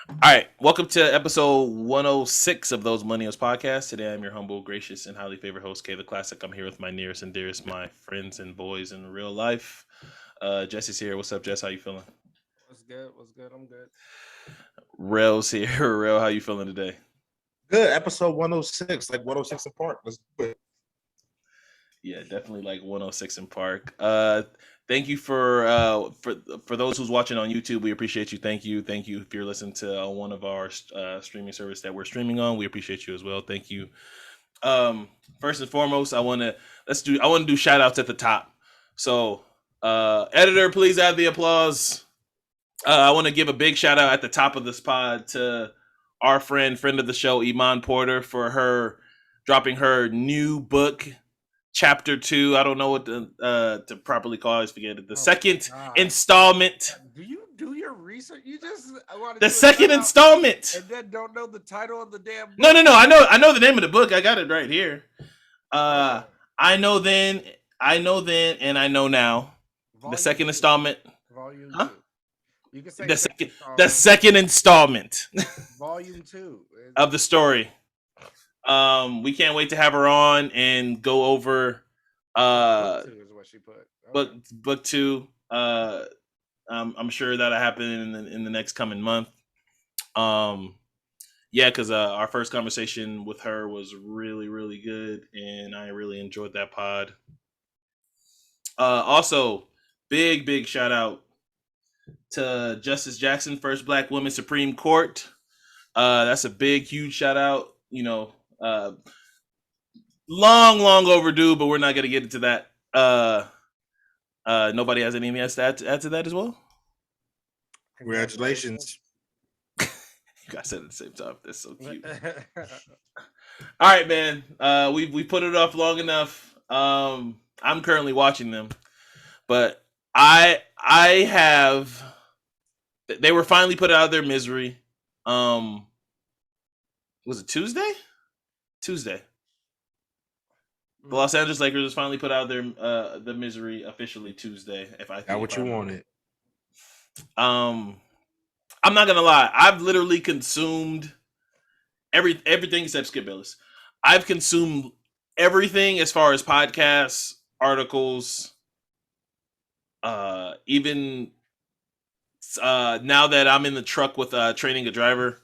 All right, welcome to episode 106 of Those Millennials podcast. Today I'm your humble, gracious, and highly favored host, Kay the Classic. I'm here with my nearest and dearest, my friends and boys in real life. Jesse's here. What's up, Jess? How you feeling? What's good? What's good? I'm good. Rel's here. Rel, how you feeling today? Good. Episode 106, like 106 in Park. Let's do it. Yeah, definitely like 106 in Park. Thank you for those who's watching on YouTube. We appreciate you. Thank you. If you're listening to one of our streaming service that we're streaming on, we appreciate you as well. Thank you. First and foremost, I want to do shout outs at the top. So, editor, please add the applause. I want to give a big shout out at the top of this pod to our friend of the show, Iman Porter, for her dropping her new book, Chapter 2. I don't know what to properly call it. I always forget it. The second installment. Do you do your research? You just want The second installment. and then don't know the title of the damn book? No. I know the name of the book. I got it right here. I know then, and I know now. Volume The second 2. installment. Volume Huh? 2. You can say The second installment Volume 2 of the story. We can't wait to have her on and go over book 2 is what she put. Okay. book 2. I'm sure that'll happen in the next coming month. Yeah, because our first conversation with her was really, really good, and I really enjoyed that pod. Also, big shout out to Justice Jackson, first Black woman Supreme Court. That's a huge shout out. You know, long overdue, but we're not gonna get into that. Nobody has anything else to add to that as well. Congratulations. You guys said it at the same time. That's so cute. All right, man. We put it off long enough. I'm currently watching them, but I have. They were finally put out of their misery. Was it Tuesday? Tuesday. The Los Angeles Lakers was finally put out of their the misery officially Tuesday. If I Got what you wanted. I'm not gonna lie. I've literally consumed everything except Skip Bayless. I've consumed everything as far as podcasts, articles, even now that I'm in the truck with training a driver.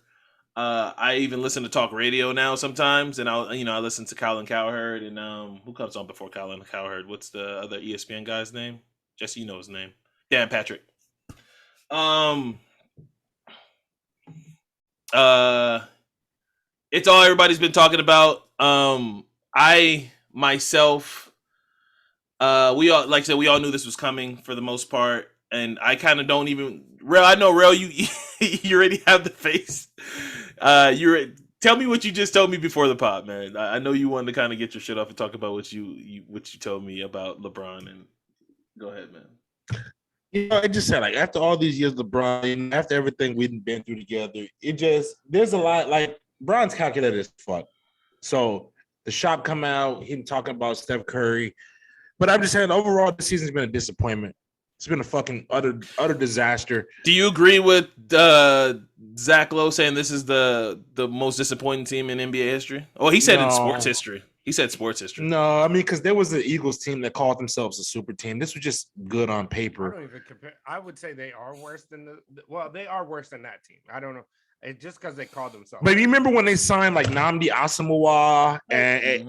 I even listen to talk radio now sometimes, and I listen to Colin Cowherd and who comes on before Colin Cowherd? What's the other ESPN guy's name? Jesse, you know his name. Dan Patrick. It's all everybody's been talking about. I myself, we all, like I said, we all knew this was coming for the most part, and I kind of don't even. I know, you you already have the face. Tell me what you just told me before the pod, man. I know you wanted to kind of get your shit off and talk about what you told me about LeBron, and go ahead, man. I just said, like, after all these years, LeBron, after everything we've been through together, there's a lot, like, Bron's calculated as fuck. So the shop come out, him talking about Steph Curry. But I'm just saying, overall, this season's been a disappointment. It's been a fucking utter disaster. Do you agree with Zach Lowe saying this is the most disappointing team in NBA history? Oh, he said in sports history. He said sports history. No, I mean, because there was the Eagles team that called themselves a super team. This was just good on I paper. don't even compare. I would say they are worse than they are worse than that team. I don't know. It's just because they called themselves. But you remember when they signed like Nnamdi Asomugha and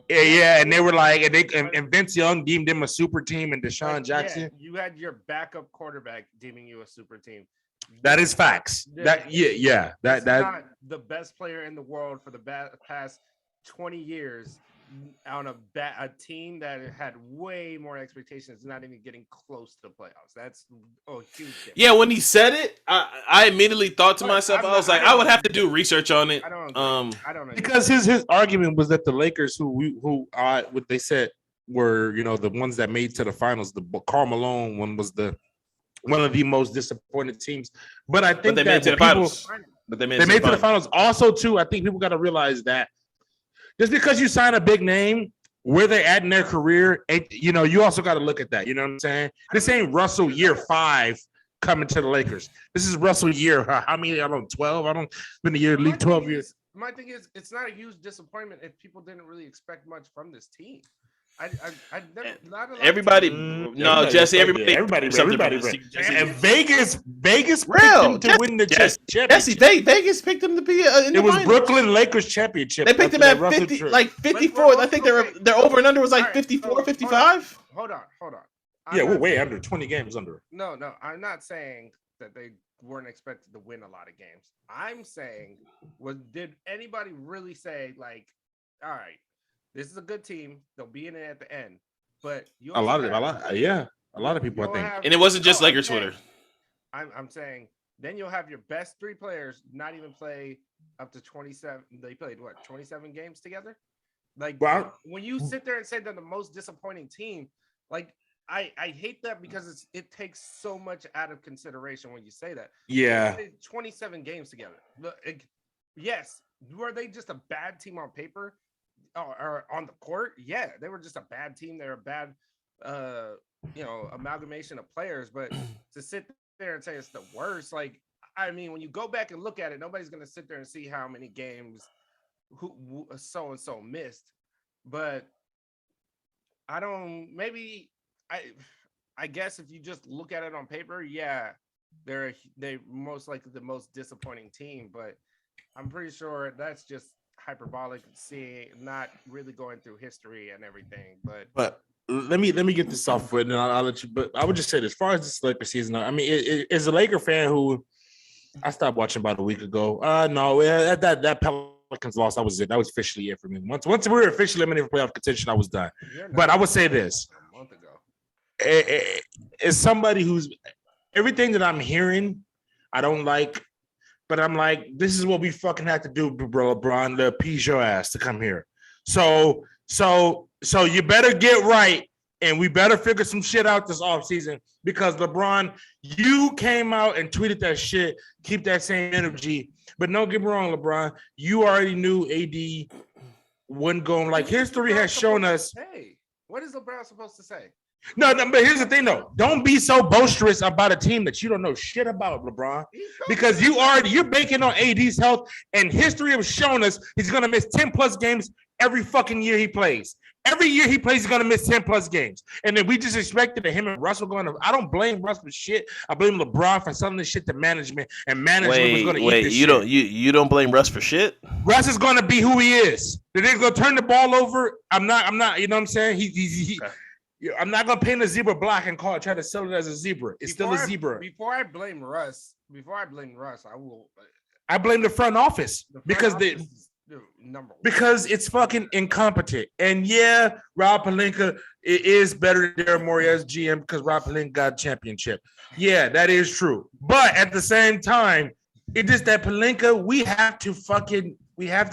they were like, and Vince Young deemed them a super team, and Deshaun Jackson. Yeah, you had your backup quarterback deeming you a super team. That is facts. That not the best player in the world for the past 20 years on a team that had way more expectations, not even getting close to the playoffs. That's huge difference. Yeah, when he said it, I immediately thought to myself, I was like, I would have to do research on it. I don't know. Because his argument was that the Lakers, what they said were, the ones that made to the finals, the Karl Malone one was one of the most disappointed teams. But I think they made it to the finals. But they made it to the finals. Also, too, I think people got to realize that just because you sign a big name, where they at in their career, you also got to look at that. You know what I'm saying? This ain't Russell year 5 coming to the Lakers. This is Russell year. How many? I don't know, 12. I don't been a year, league 12 years. My thing is, it's not a huge disappointment if people didn't really expect much from this team. I never, not a lot everybody, of Jesse, everybody. And Vegas picked him to win the championship. Jesse, Vegas picked him to be in the It was finals. Brooklyn Lakers championship. They picked him at 50, like 54. I think their over and under was like 54, 55. Hold on. We're way under 20 games under. No, I'm not saying that they weren't expected to win a lot of games. I'm saying, did anybody really say like, all right, this is a good team, they'll be in it at the end? But a lot of people, I think. And it wasn't just Lakers Twitter. I'm saying then you'll have your best three players not even play up to 27. They played 27 games together? Like, when you sit there and say they're the most disappointing team, like, I hate that because it takes so much out of consideration when you say that. Yeah. 27 games together. Yes. Were they just a bad team on paper or on the court? Yeah, they were just a bad team. They're a bad, amalgamation of players. But to sit there and say it's the worst, like, I mean, when you go back and look at it, nobody's going to sit there and see how many games who so-and-so missed. But I guess if you just look at it on paper, yeah, they're most likely the most disappointing team, but I'm pretty sure that's just hyperbolic, not really going through history and everything. But let me get this off with, and I'll let you. But I would just say, as far as this Lakers season, I mean, as a Laker fan who I stopped watching about a week ago. No, that Pelicans loss, that was it. That was officially it for me. Once we were officially eliminated from playoff contention, I was done. But I would say this. A month ago. As somebody who's everything that I'm hearing, I don't like, but I'm like, this is what we fucking have to do, bro, LeBron, to appease your ass to come here. So you better get right, and we better figure some shit out this offseason, because LeBron, you came out and tweeted that shit, keep that same energy. But don't get me wrong, LeBron, you already knew AD wasn't going, like, history has shown us. Hey, what is LeBron supposed to say? No, but here's the thing, though. Don't be so boisterous about a team that you don't know shit about, LeBron, because you're banking on AD's health, and history has shown us he's going to miss 10+ games every fucking year he plays. Every year he plays, he's going to miss 10+ games. And then we just expected that him and Russ were going to – I don't blame Russ for shit. I blame LeBron for selling this shit to management, and management was going to eat this shit. You don't blame Russ for shit? Russ is going to be who he is. They're going to turn the ball over. I'm not, you know what I'm saying? I'm not gonna paint a zebra black and try to sell it as a zebra. It's still a zebra. Before I blame Russ, I blame the front office because it's fucking incompetent. And yeah, Rob Pelinka is better than Daryl Morey as GM because Rob Pelinka got a championship. Yeah, that is true. But at the same time, it's just that Pelinka, we have to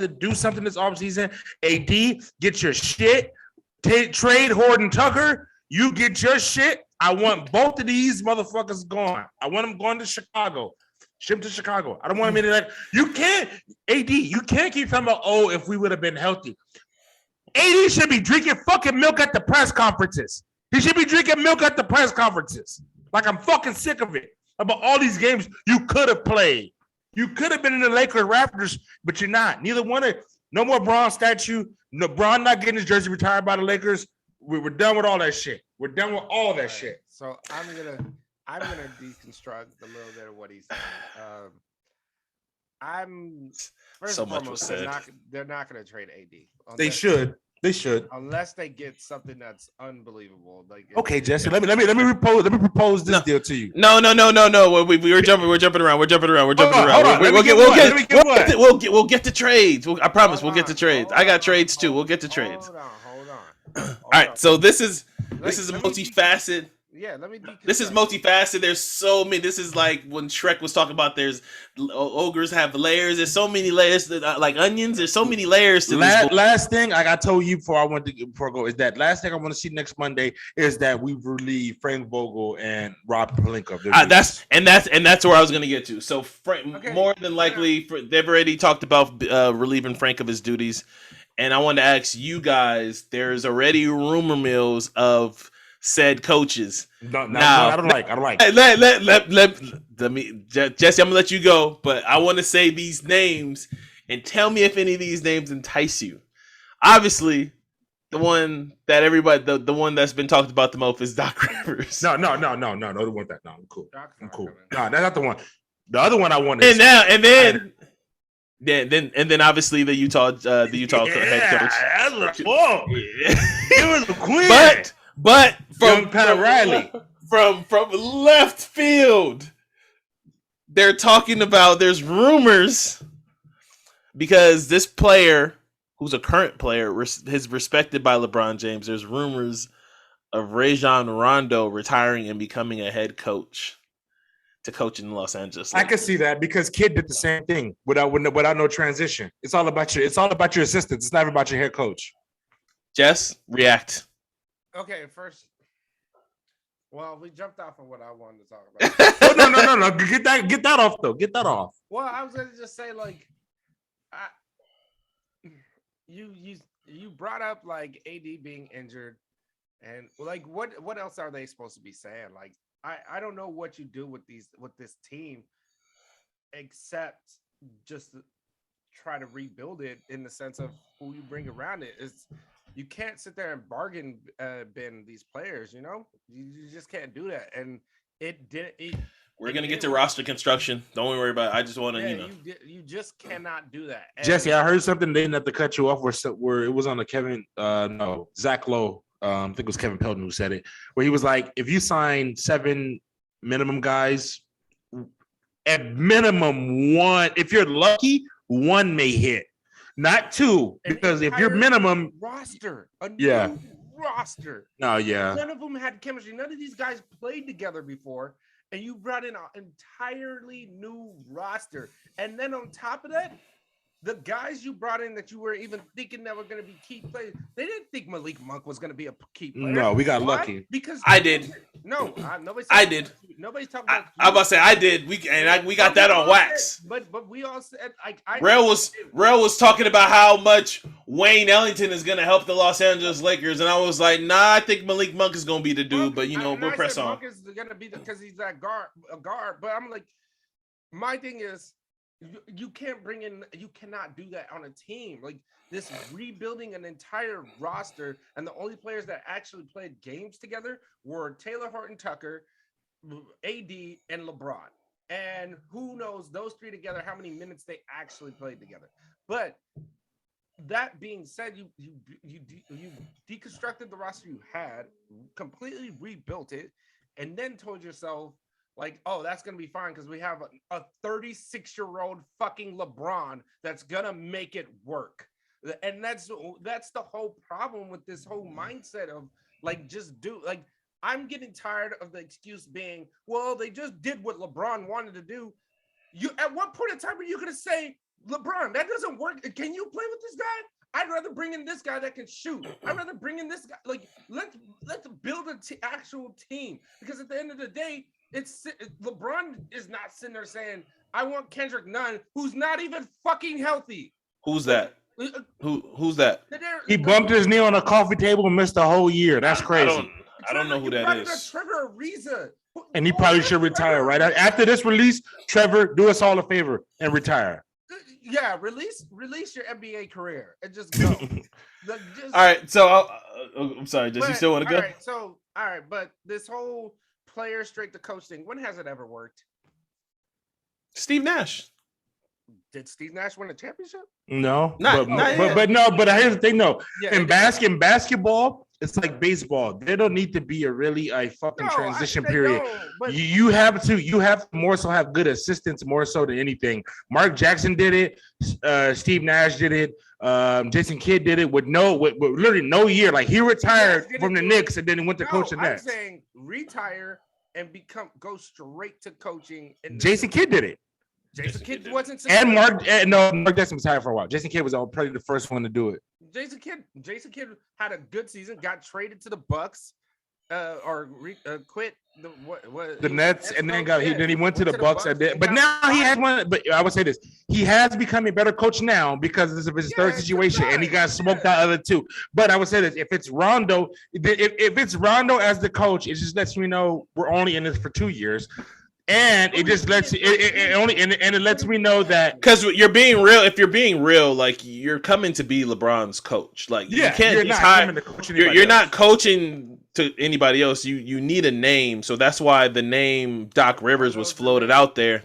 do something this offseason. AD, get your shit. Trade Horton Tucker. You get your shit. I want both of these motherfuckers gone. I want them going to Chicago. Ship them to Chicago. I don't want them in that. You can't, AD, you can't keep talking about, if we would have been healthy. AD should be drinking fucking milk at the press conferences. He should be drinking milk at the press conferences. Like, I'm fucking sick of it. About all these games you could have played. You could have been in the Lakers Raptors, but you're not. Neither one of no more Braun statue. No, Braun not getting his jersey retired by the Lakers. We're done with all that shit. We're done with all that shit. So I'm gonna deconstruct a little bit of what he's saying. First so and much was foremost, said. they're not gonna trade AD. They should. Unless they get something that's unbelievable. Like, okay, Jesse, let me propose this deal to you. No. We're jumping around. We're jumping around. We'll get to trades. I promise we'll get to trades. I got trades too. We'll get to trades. Hold on. All right. So this is a multifaceted. Yeah, let me. This is multifaceted. There's so many. This is like when Shrek was talking about. There's ogres have layers. There's so many layers that like onions. There's so many layers to this. Last thing, like I told you before I go, is that last thing I want to see next Monday is that we relieve Frank Vogel and Rob Pelinka. That's where I was gonna get to. So more than likely, they've already talked about relieving Frank of his duties, and I want to ask you guys. There's already rumor mills of said coaches. No, Now, I don't like. Let me, Jesse, I'm gonna let you go, but I want to say these names and tell me if any of these names entice you. Obviously, the one that everybody, the one that's been talked about the most is Doc Rivers. No. I don't want that. No, I'm cool. Doc's I'm not cool. coming. No, that's not the one. The other one I want is And then obviously the Utah head coach. That's what it was a queen. But Young Pat Riley from left field, they're talking about, there's rumors because this player, who's a current player, is respected by LeBron James. There's rumors of Rajon Rondo retiring and becoming a head coach to coach in Los Angeles. I can see that because Kid did the same thing without no transition. It's all about your assistants. It's not about your head coach. Jess, react. Okay, first. Well, we jumped off of what I wanted to talk about. No. Get that off though. Get that off. Well, I was gonna just say, like, you brought up like AD being injured, and like what else are they supposed to be saying? Like, I don't know what you do with this team, except just try to rebuild it in the sense of who you bring around it. You can't sit there and bargain bin these players, you know? You just can't do that. And we're going to get to roster construction. Don't worry about it. I just want to, you just cannot do that. And Jesse, I heard something. They didn't have to cut you off where it was on the Zach Lowe. I think it was Kevin Pelton who said it, where he was like, if you sign 7 minimum guys, at minimum 1, if you're lucky, 1 may hit. Not 2, because if your minimum roster, new roster. No, yeah. None of them had chemistry. None of these guys played together before, and you brought in an entirely new roster. And then on top of that, the guys you brought in that you were even thinking that were going to be key players, they didn't think Malik Monk was going to be a key player. No, we got Why? Lucky. Because I did. No, nobody's. I did. Nobody's talking about. I'm about to say I did. We got that on wax. But we all said Rel was talking about how much Wayne Ellington is going to help the Los Angeles Lakers, and I was like, nah, I think Malik Monk is going to be the dude. But we'll press on. Monk is going to be because he's a guard. But I'm like, my thing is, you cannot do that on a team. Like, this rebuilding an entire roster, and the only players that actually played games together were Taylor Horton Tucker, AD, and LeBron. And who knows, those 3 together, how many minutes they actually played together. But that being said, you deconstructed the roster you had, completely rebuilt it, and then told yourself, like, oh, that's going to be fine because we have a 36-year-old fucking LeBron that's going to make it work. And that's the whole problem with this whole mindset of, like, just do, like, I'm getting tired of the excuse being, well, they just did what LeBron wanted to do. At what point in time are you going to say, LeBron, that doesn't work? Can you play with this guy? I'd rather bring in this guy that can shoot. I'd rather bring in this guy. Like, let's build an actual team. Because at the end of the day, LeBron is not sitting there saying, I want Kendrick Nunn, who's not even fucking healthy. Who's that? Who's that? He bumped his knee on a coffee table and missed a whole year. That's crazy. I don't know who that is. Trevor Ariza. And he probably should retire right after this release. Trevor, do us all a favor and retire. Yeah, release your NBA career and just go. All right, so I'm sorry, Jess, you still want to go? All right, but this whole player straight to coach thing, when has it ever worked? Steve Nash. Did Steve Nash win a championship? No, but here's the thing, though. Yeah, in basketball, it's like baseball. There don't need to be a fucking transition period. You have to more so have good assistants more so than anything. Mark Jackson did it. Steve Nash did it. Jason Kidd did it with literally no year. Like, he retired from the Knicks and then he went to coach the Nets. I'm saying retire and go straight to coaching. Jason Kidd did it. Jason Kidd wasn't. And Mark Jackson was retired for a while. Jason Kidd was probably the first one to do it. Jason Kidd had a good season, got traded to the Bucks, quit the Nets, and then he went to the Bucks. Bucks, But now he has one. But I would say this: he has become a better coach now because this is his third situation, and he got smoked out other two. But I would say this: if it's Rondo, if it's Rondo as the coach, it just lets me know we're only in this for 2 years. And it just lets it lets me know that because you're being real. If you're being real, like you're coming to be LeBron's coach. Like you can't. You're not coaching to anybody else. You need a name, so that's why the name Doc Rivers was floated out there.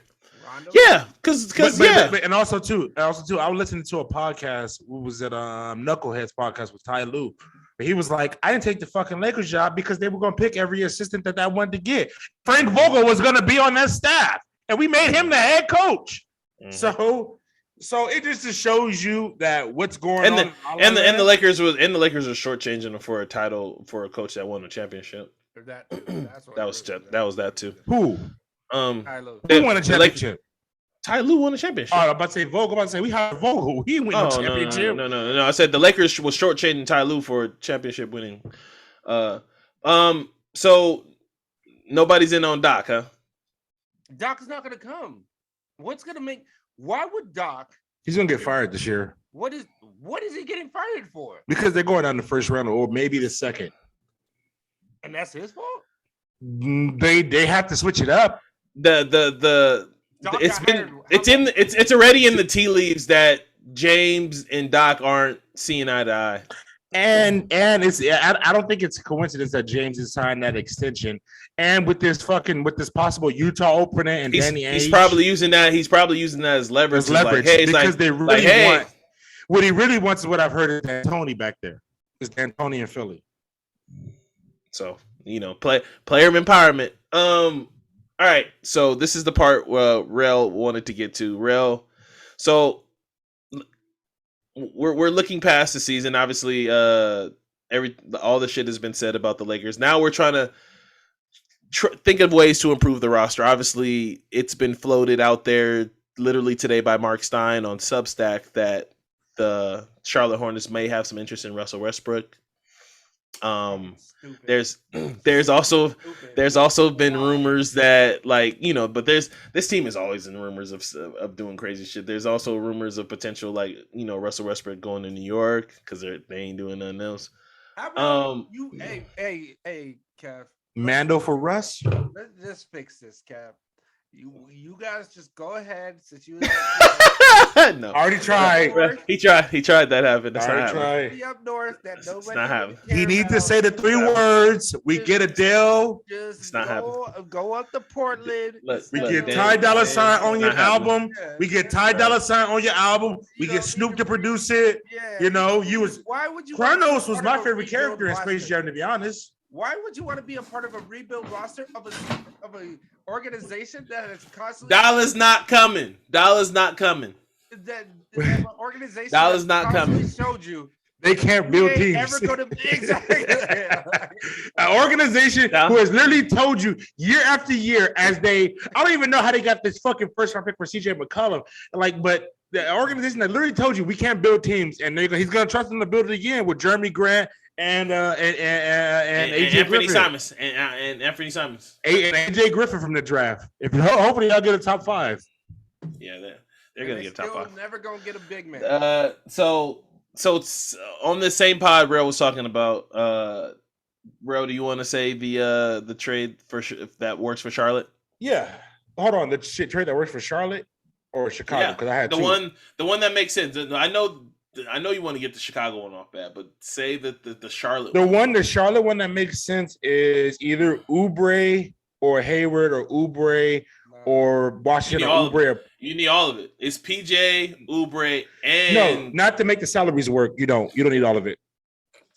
Yeah, because and also too, I was listening to a podcast. What was it? Knuckleheads podcast with Ty Lue. But he was like, I didn't take the fucking Lakers job because they were going to pick every assistant that I wanted to get. Frank Vogel was going to be on that staff, and we made him the head coach. Mm-hmm. So it just shows you that what's going on. And the Lakers are shortchanging him for a title for a coach that won a championship. That was that too. Who? Who won a championship? Ty Lue won a championship. Oh, I'm about to say Vogel. I'm about to say we hired Vogel. He won a championship. No. I said the Lakers was shortchanging Ty Lue for a championship winning. So nobody's in on Doc, huh? Doc is not going to come. Why would Doc? He's going to get fired this year. What is he getting fired for? Because they're going down the first round or maybe the second. And that's his fault? They have to switch it up. It's already in the tea leaves that James and Doc aren't seeing eye to eye. And I don't think it's a coincidence that James has signed that extension. And with this possible Utah opener and Danny Ainge, he's probably using that as leverage. Like, hey, because they really want what he really wants is what I've heard is D'Antoni back there. Is D'Antoni in Philly. So, player empowerment. All right, so this is the part where Rel wanted to get to. Rel, so we're looking past the season. Obviously, all the shit has been said about the Lakers. Now we're trying to think of ways to improve the roster. Obviously, it's been floated out there literally today by Mark Stein on Substack that the Charlotte Hornets may have some interest in Russell Westbrook. There's also been rumors that but this team is always in rumors of doing crazy shit. There's also rumors of potential Russell Westbrook going to New York because they ain't doing nothing else. Hey, Kev. Mando for Russ. Let's just fix this, Kev. You guys just go ahead since you. No, already tried. He tried that happened. That's not happening. Up north, that nobody. Not happening. He needs to say the 3 words. We get a deal. Just go up to Portland. We get Ty Dolla $ign on your album. We get Ty Dolla $ign on your album. We get Snoop to produce it. Why would you? Kronos was my favorite character in Space Jam, to be honest. Why would you want to be a part of a rebuild roster of a organization that is constantly? Dollars not coming. That organization. Dollars not coming. Showed you they can't build teams. Exactly. An organization who has literally told you year after year I don't even know how they got this fucking first round pick for CJ McCollum. But the organization that literally told you we can't build teams, and he's gonna trust them to build it again with Jeremy Grant. And Anthony Simons and Anthony Simons and AJ Griffin from the draft. Hopefully y'all get a top 5. Yeah, they're gonna get a top 5. Never gonna get a big man. So it's on the same pod Rel was talking about. Rel, do you want to say the trade if that works for Charlotte? Yeah. Hold on, the trade that works for Charlotte or Chicago? Because I had the one that makes sense. I know you want to get the Chicago one off bad, but say that the Charlotte the Charlotte one that makes sense is either Oubre or Hayward or Oubre or Washington Oubre. You need all of it. It's PJ, Oubre, and no, not to make the salaries work. You don't need all of it.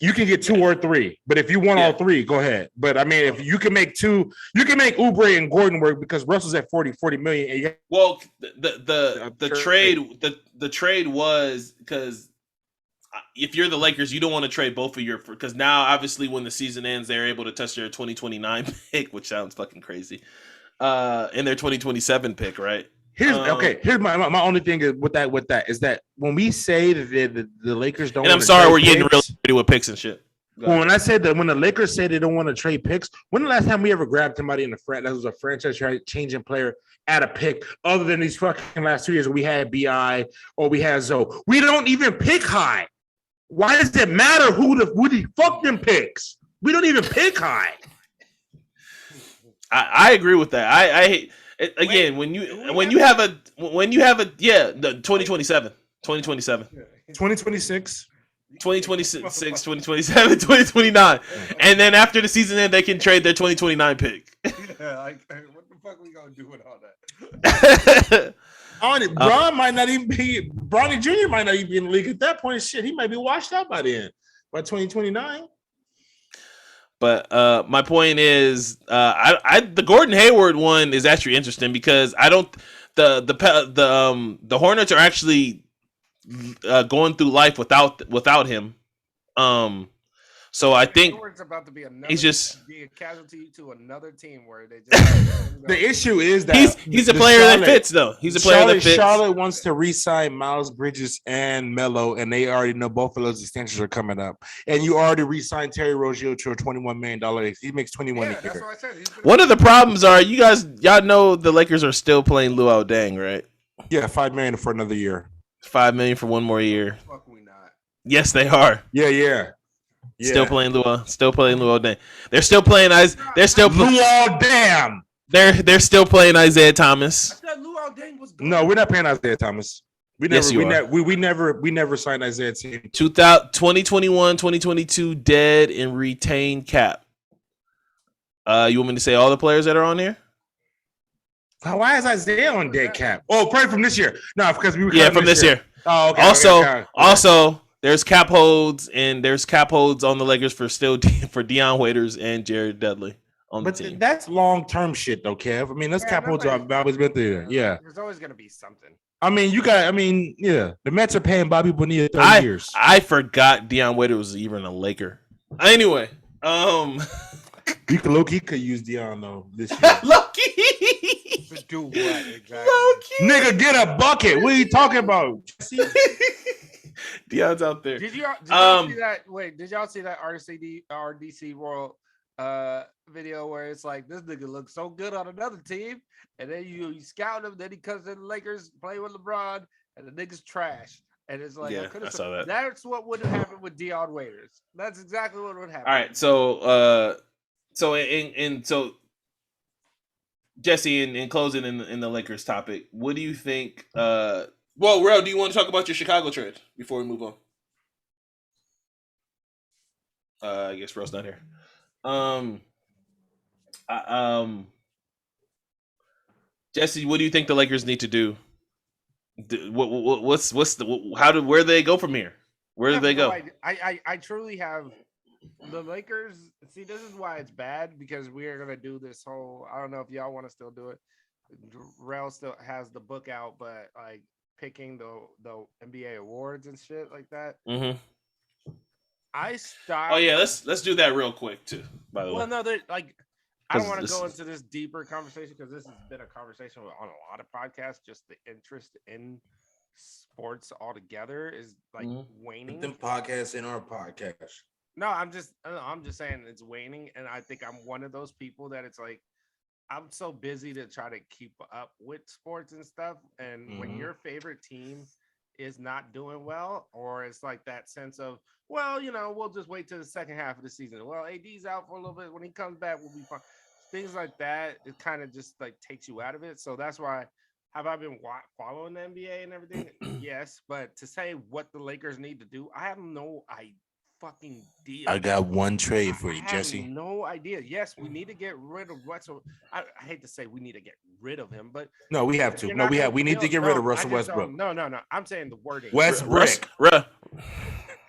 You can get 2 or 3, but if you want all 3, go ahead. But I mean, if you can make 2, you can make Oubre and Gordon work because Russell's at 40 million. Well, the trade was because if you're the Lakers, you don't want to trade both of because now obviously when the season ends, they're able to touch their 2029 pick, which sounds fucking crazy, and their 2027 pick, right? Here's my only thing with that is that when we say that the Lakers don't, and I'm sorry we're getting real with picks and shit. Well, when I said that, when the Lakers say they don't want to trade picks, when the last time we ever grabbed somebody in the that was a franchise changing player at a pick, other than these fucking last 2 years, we had Bi or we had Zoe. We don't even pick high. Why does it matter who the fuck them picks? We don't even pick high. I agree with that. I hate it, again when you have a the 2027. 2026. 2026, 2027, 2029. And then after the season end, they can trade their 2029 pick. Yeah, like, what the fuck we gonna do with all that? Bron might not even be, Bronny Jr. might not even be in the league at that point. Shit, he might be washed out by then, by 2029. But my point is, the Gordon Hayward one is actually interesting because I don't the Hornets are actually going through life without him. So I think about to be he's just be a casualty to another team where they just the issue is that he's a player that fits though. He's a player that fits. Charlotte wants to re-sign Miles Bridges and Melo, and they already know both of those extensions are coming up. And you already re-signed Terry Rozier to a $21 million. He makes 21 a year. That's what I said. One of the problems are y'all know the Lakers are still playing Luol Deng, right? Yeah, $5 million for another year. $5 million for one more year. Fuck, we not. Yes, they are. Yeah. Still playing Luol Deng. They're still playing Luol Deng. They're still playing Isaiah Thomas. I thought Luol Deng was good. No, we're not paying Isaiah Thomas. We never signed Isaiah Thomas. 2021, 2022 dead and retained cap. You want me to say all the players that are on here? Why is Isaiah on dead cap? Oh, probably from this year. No, because we were from this year. Oh, okay. Also, there's cap holds and there's cap holds on the Lakers for Dion Waiters and Jared Dudley on the team. That's long-term shit, though, Kev. I mean, those cap holds I've always been through. Yeah. There's always gonna be something. I mean, the Mets are paying Bobby Bonilla 30 years. I forgot Dion Waiters was even a Laker. Anyway, Low-key could use Dion though this year. Low-key. To do what exactly? Low-key. Nigga, get a bucket. What are you talking about? Dion's out there. Did y'all see that? Wait, did y'all see that RDC World video where it's like this nigga looks so good on another team, and then you scout him, then he comes to the Lakers, play with LeBron, and the nigga's trash. And it's like, I saw that. That's what would have happened with Dion Waiters. That's exactly what would happen. All right, so Jesse, in closing in the Lakers topic, what do you think? Real, do you want to talk about your Chicago trade before we move on? I guess Rel's not here. Jesse, what do you think the Lakers need to do? Where do they go from here? Where do they go? I truly have the Lakers. See, this is why it's bad because we are gonna do this whole. I don't know if y'all want to still do it. Rel still has the book out, but like picking the NBA awards and shit like that. Mm-hmm. I stopped. Oh yeah, let's do that real quick too. By the way, no, like I don't want to go into this deeper conversation because this has been a conversation on a lot of podcasts. Just the interest in sports altogether is like waning. Them podcasts in our podcast. No, I'm just saying it's waning, and I think I'm one of those people that it's like I'm so busy to try to keep up with sports and stuff, and when your favorite team is not doing well, or it's like that sense of, well, we'll just wait till the second half of the season. Well, AD's out for a little bit. When he comes back, we'll be fine. Things like that, it kind of just like takes you out of it. So that's why, have I been following the NBA and everything? Yes, but to say what the Lakers need to do, I have no fucking deal. I got one trade for you, Jesse. No idea. Yes, we need to get rid of Russell. I hate to say we need to get rid of him, but no, we have to. No, we need to get rid of Russell Westbrook. No. I'm saying the wording. Westbrook.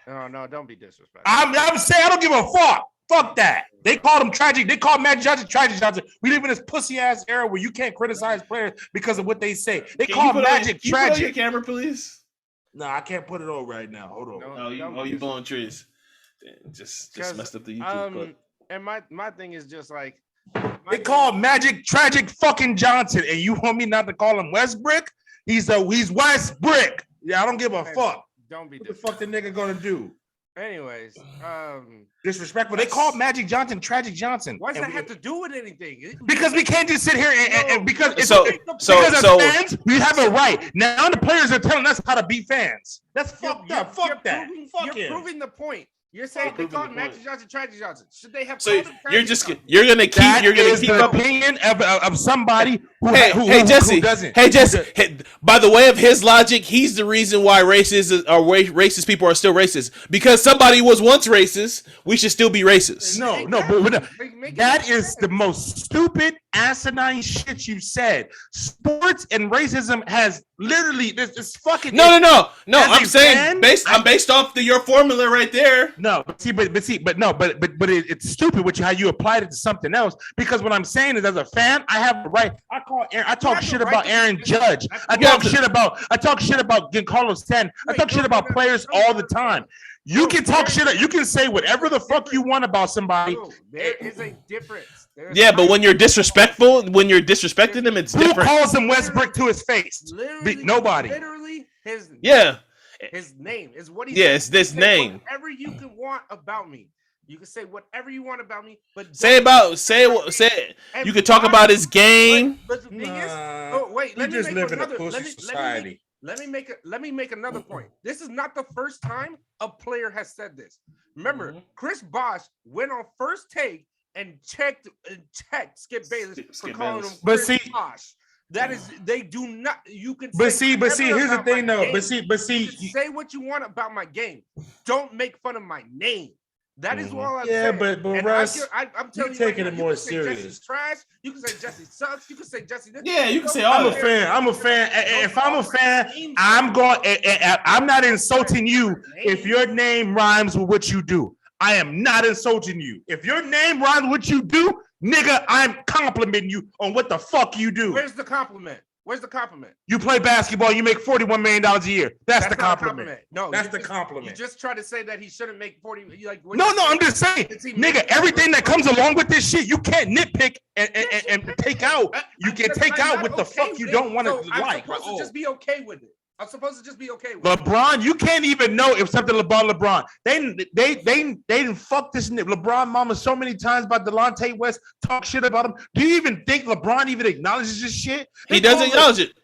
No, don't be disrespectful. I'm saying I don't give a fuck. Fuck that. They called him tragic. They called Magic Johnson Tragic Johnson. We live in this pussy ass era where you can't criticize players because of what they say. They call Magic tragic. Can you put on your camera, please? No, I can't put it on right now. Hold on. You blowing trees. Just messed up the YouTube clip. And my thing is just like they call Magic Tragic fucking Johnson, and you want me not to call him Westbrook? He's Westbrook. Yeah, I don't give a fuck. Don't be. What the fuck the nigga gonna do? Anyways, Disrespectful. They called Magic Johnson Tragic Johnson. Why does that have to do with anything? Because we can't just sit here and because as fans, we have a right. Now the players are telling us how to be fans. That's fucked up. Fuck that. You're proving the point. You're saying they called Magic Johnson Tragic Johnson. Should they have? So you're gonna keep the opinion of somebody who Jesse doesn't. Hey Jesse, by the way of his logic, he's the reason why racist people are still racist, because somebody was once racist. We should still be racist. No, but that is the most stupid, asinine shit you said. Sports and racism has literally this fucking no. I'm saying based off your formula right there. No, but it's stupid with how you applied it to something else. Because what I'm saying is, as a fan, I have the right. I talk shit about Aaron Judge. I talk shit about Giancarlo Stanton. I talk shit about players all the time. You can talk shit. You can say whatever the fuck you want about somebody. There is a difference. Yeah, but when you're disrespectful, when you're disrespecting them, it's different. Who calls him Westbrook to his face? Nobody. Literally, his name is what he. Yeah, it's this name. Whatever you can want about me, you can say whatever you want about me. But say. You can talk about his game. But the thing is, let me make another society. Let me make another point. This is not the first time a player has said this. Remember, Chris Bosh went on First Take and checked Skip Bayless for calling him Chris Bosh. That is, they do not. You can. But see, here's the thing, though. But see, say what you want about my game. Don't make fun of my name. That is all I'm saying. Yeah, but Russ, I'm telling you, taking it more serious. Jesse's trash. You can say Jesse sucks. You can say Jesse. Yeah, you can say I'm a fan. If I'm a fan, I'm not insulting you if your name rhymes with what you do. I am not insulting you. If your name rhymes with what you do, nigga, I'm complimenting you on what the fuck you do. Where's the compliment? You play basketball, you make $41 million a year. That's the compliment. No, that's the compliment. You just try to say that he shouldn't make 40. No, I'm just saying, nigga, everything that comes along with this shit, you can't nitpick and take out. You can take out what the fuck you don't want to like. I'm supposed to just be okay with it. LeBron, you can't even know if something LeBron. They didn't fuck this LeBron mama so many times about Delonte West, talk shit about him. Do you even think LeBron even acknowledges this shit? He doesn't acknowledge it.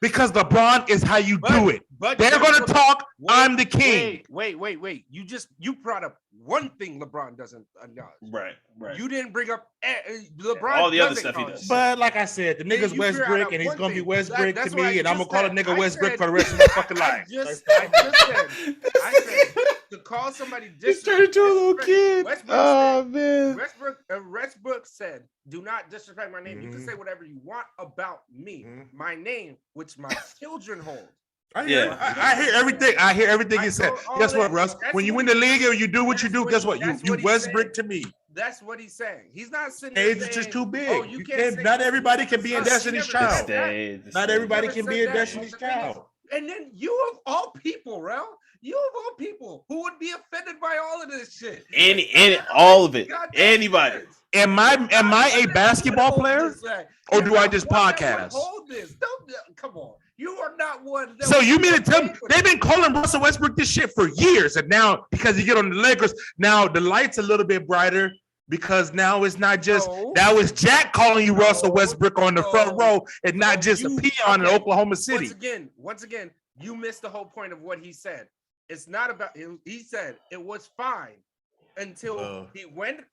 Because LeBron is how you do it. They're gonna talk. I'm the king. Wait. You brought up one thing LeBron doesn't acknowledge. Right. You didn't bring up LeBron. All the other stuff he does. But like I said, the nigga's Westbrook, and he's gonna be Westbrook to me, and I'm gonna call a nigga Westbrook for the rest of my fucking life. I said to call somebody just turned into a little kid. Westbrook said, "Do not disrespect my name. You can say whatever you want about me, my name, which my children hold." I hear everything. I hear everything you said. Guess what, Russ? When you win the league or you do what you do, guess what? You Westbrook to me. That's what he's saying. He's not sitting. It's just too big. You can't. Not everybody can be a Destiny's Child. Not everybody can be a Destiny's Child. And then you of all people, Rel. You of all people who would be offended by all of this shit. All of it. Anybody. Am I a basketball player? Or do I just podcast? Hold this. Come on. You are not one. So you mean to tell me they've been calling Russell Westbrook this shit for years, and now because you get on the Lakers, now the light's a little bit brighter because now it's not just that was Jack calling you Russell Westbrook on the front row, and not just a peon in Oklahoma City. Once again, you missed the whole point of what he said. It's not about him. He said it was fine until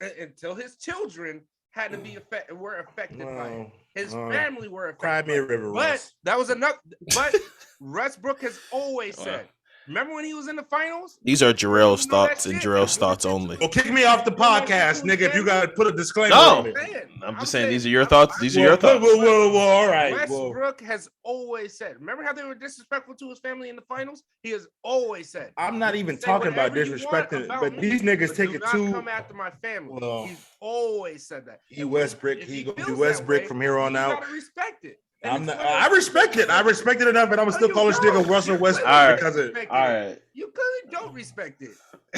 until his children had to be were affected by it. His family were affected. Cry me a river, Russ. That was enough. But Westbrook has always said. Remember when he was in the finals? These are Jarrell's thoughts and Jarrell's thoughts only. Well, kick me off the podcast, nigga, if you got to put a disclaimer on it. I'm just saying, these are your thoughts. These are your thoughts. Whoa, all right. Westbrook has always said, remember how they were disrespectful to his family in the finals? He has always said. I'm not even talking about disrespecting, but these niggas take it too. Come after my family. He's always said that. He Westbrook. He gonna be Westbrook from here on out. You gotta respect it. I respect it. I respect it enough, but I'm still calling this nigga Russell Westbrook because of it. All right. You clearly don't respect it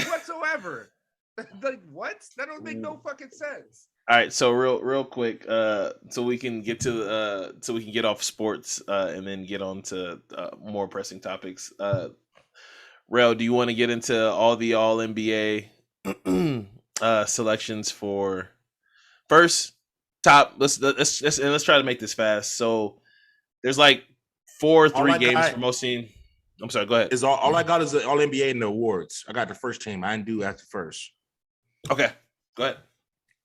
whatsoever. Like what? That don't make no fucking sense. All right, so real quick, so we can get to so we can get off sports and then get on to more pressing topics. Rel, do you want to get into all the All NBA selections for first top? Let's try to make this fast. So there's like 4 or 3 games for most teams. I'm sorry. Go ahead. Is all I got is the All NBA and the awards. I got the first team. I didn't do after first. Okay, go ahead.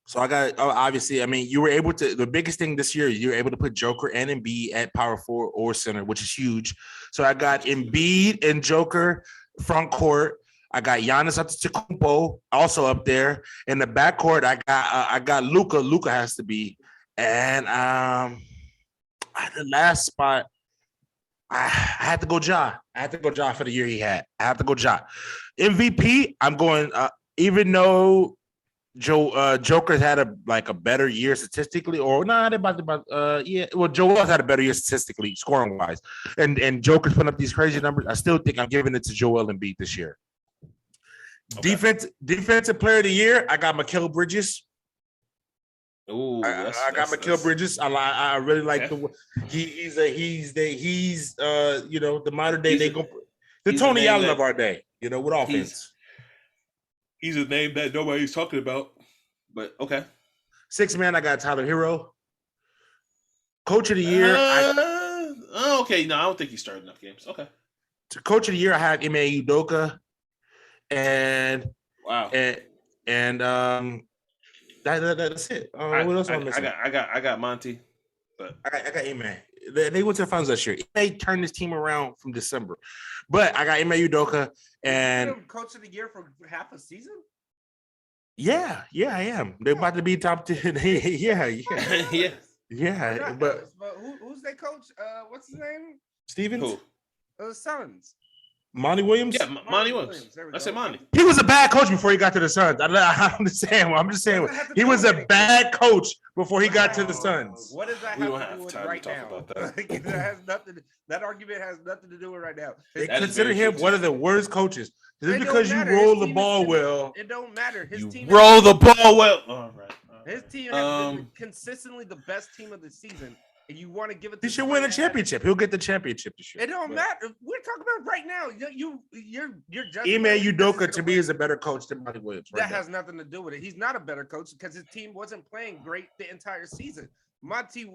So I got obviously. I mean, you were able to. The biggest thing this year, you were able to put Joker and Embiid at power forward or center, which is huge. So I got Embiid and Joker front court. I got Giannis Antetokounmpo also up there. In the backcourt, I got Luka. Luka has to be, and the last spot. I had to go Ja. I had to go Ja for the year he had. I have to go Ja. MVP, I'm going, even though Joker's had a better year statistically, or not about well, Joel's had a better year statistically, scoring wise, and Joker's putting up these crazy numbers. I still think I'm giving it to Joel Embiid this year. Okay. Defensive player of the year, I got Mikal Bridges. Ooh, I got Mikal Bridges. I really like the he's the modern day the Tony Allen of our day, with offense. He's a name that nobody's talking about, but okay. 6 man, I got Tyler Hero. Coach of the year. Okay, no, I don't think he started enough games. Okay. Coach of the year, I have Ime Udoka, and wow, and that's it. What else am I missing? I got Monty, but I got Ime. They went to the finals last year. Ime turned this team around from December, but I got Ime Udoka and coach of the year for half a season. Yeah, I am. They're about to be top 10. yeah. But who's their coach? What's his name? Stevens. Who? The Suns. Monty Williams? Yeah, Monty Williams. I said Monty. He was a bad coach before he got to the Suns. I'm just saying. He was a bad coach before he got to the Suns. What does that have to do with right now? That argument has nothing to do with right now. They consider him one of the worst coaches. Just because you roll the ball well. It don't matter. His team roll the ball well. All right. His team has been consistently the best team of the season. And you want to give it to he should win a championship. He'll get the championship this year. It don't matter. We're talking about right now. You're just Ime Udoka to me is a better coach than Monty Williams. That has nothing to do with it. He's not a better coach because his team wasn't playing great the entire season. Monty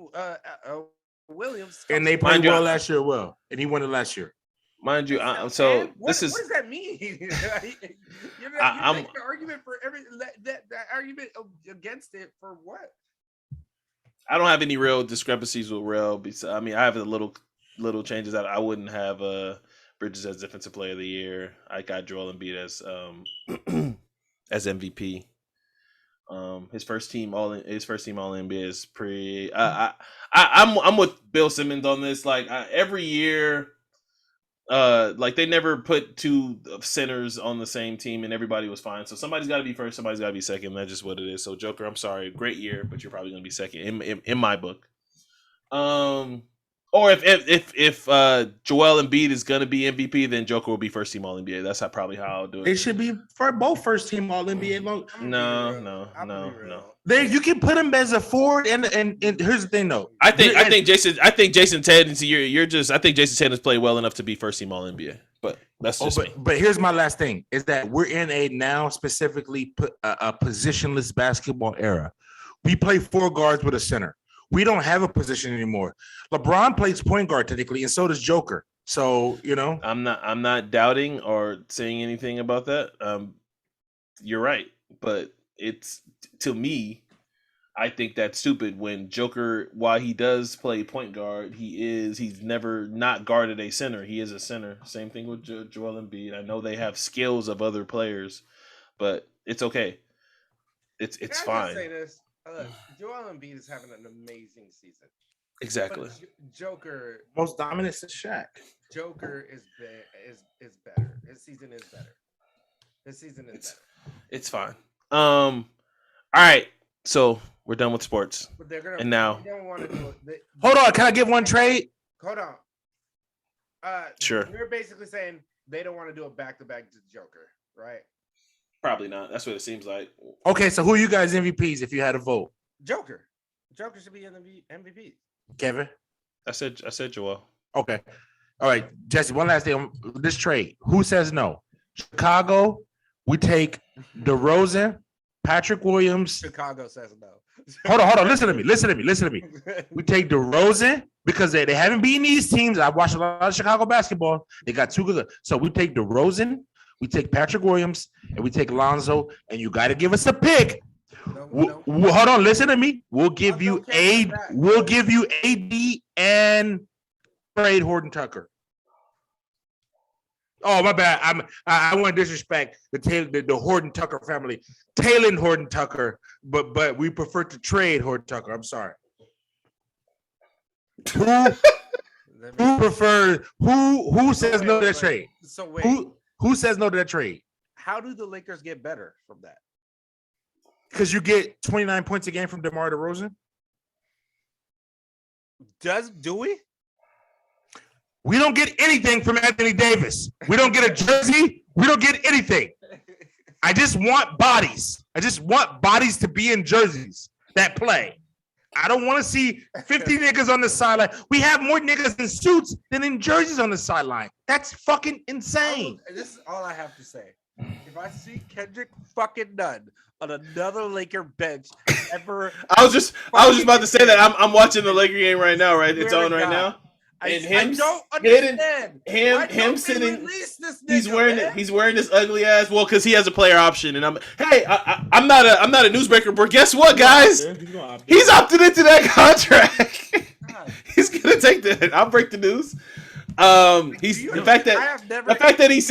Williams and they played well last year. And he won it last year. Mind you, what does that mean? you're making an argument for that argument against it for what? I don't have any real discrepancies with Rel. I mean, I have a little changes that I wouldn't have Bridges as defensive player of the year. I got Joel Embiid as MVP. His first team all NBA is pretty. I'm with Bill Simmons on this. Like every year, like they never put 2 centers on the same team and everybody was fine. So somebody's got to be first, somebody's got to be second. That's just what it is. So Joker, I'm sorry, great year, but you're probably going to be second in my book. Or if Joel Embiid is going to be MVP, then Joker will be first team All NBA. That's probably how I'll do it. It should be for both first team All NBA. No. You can put him as a forward, and here's the thing though. I think Jason Tatum. I think Jason Tatum's played well enough to be first team All NBA. But that's just me. But here's my last thing: is that we're in a now specifically a positionless basketball era. We play 4 guards with a center. We don't have a position anymore. LeBron plays point guard technically, and so does Joker. So I'm not doubting or saying anything about that. You're right, but it's to me, I think that's stupid when Joker, while he does play point guard, he's never not guarded a center. He is a center. Same thing with Joel Embiid. I know they have skills of other players, but it's okay. It's fine. Say this? Joel Embiid is having an amazing season. Exactly. Joker most dominant is Shaq. Joker is better. His season is better. Better. It's fine. All right. So we're done with sports. But they're gonna. And now. They don't want to do it. Hold on. Can I give one trade? Hold on. Sure. You're basically saying they don't want to do a back-to-back to Joker, right? Probably not. That's what it seems like. Okay, so who are you guys MVPs if you had a vote? Joker should be in the MVP. Kevin? I said Joel. Okay. All right, Jesse. One last thing on this trade. Who says no? Chicago. We take DeRozan, Patrick Williams. Chicago says no. Hold on. Listen to me. We take DeRozan because they haven't beaten these teams. I've watched a lot of Chicago basketball. They got too good. So we take DeRozan, we take Patrick Williams, and we take Lonzo. And you got to give us a pick. No. Hold on, listen to me. We'll give you AD and trade Horton Tucker. Oh, my bad. I want to disrespect the Horton Tucker family. Taylor Horton Tucker, but we prefer to trade Horton Tucker. I'm sorry. Who says no to that trade? So wait. Who says no to that trade? How do the Lakers get better from that? Because you get 29 points a game from DeMar DeRozan. Do we? We don't get anything from Anthony Davis. We don't get a jersey. We don't get anything. I just want bodies. I just want bodies to be in jerseys that play. I don't want to see 50 niggas on the sideline. We have more niggas in suits than in jerseys on the sideline. That's fucking insane. This is all I have to say. If I see Kendrick fucking Nunn on another Laker bench ever, I was just about to say that I'm watching the Laker game right now. Right, it's on right now. And I don't understand. Him sitting. He's wearing this ugly ass. Well, because he has a player option, and I'm not a newsbreaker, but guess what, guys? He's opted into that contract. He's gonna take that. I'll break the news. The fact that he's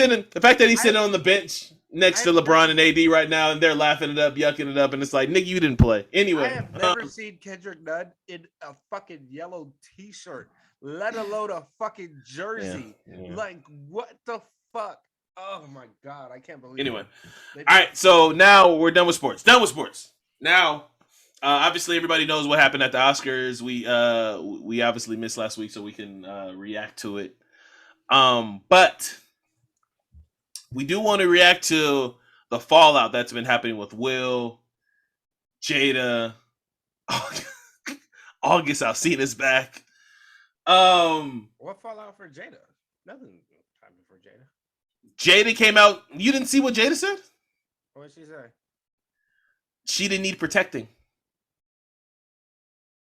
sitting on the bench next to LeBron and AD right now, and they're laughing it up, yucking it up, and it's like, nigga, you didn't play. Anyway, I have never seen Kendrick Nunn in a fucking yellow T-shirt, let alone a fucking jersey. Yeah. Like, what the fuck? Oh my god, I can't believe. Anyway, all right, so now we're done with sports. Now, obviously, everybody knows what happened at the Oscars. We obviously missed last week, so we can react to it. But we do want to react to the fallout that's been happening with Will, Jada, August Alsina's back. What fallout for Jada? Nothing happened for Jada. Jada came out. You didn't see what Jada said? What did she say? She didn't need protecting.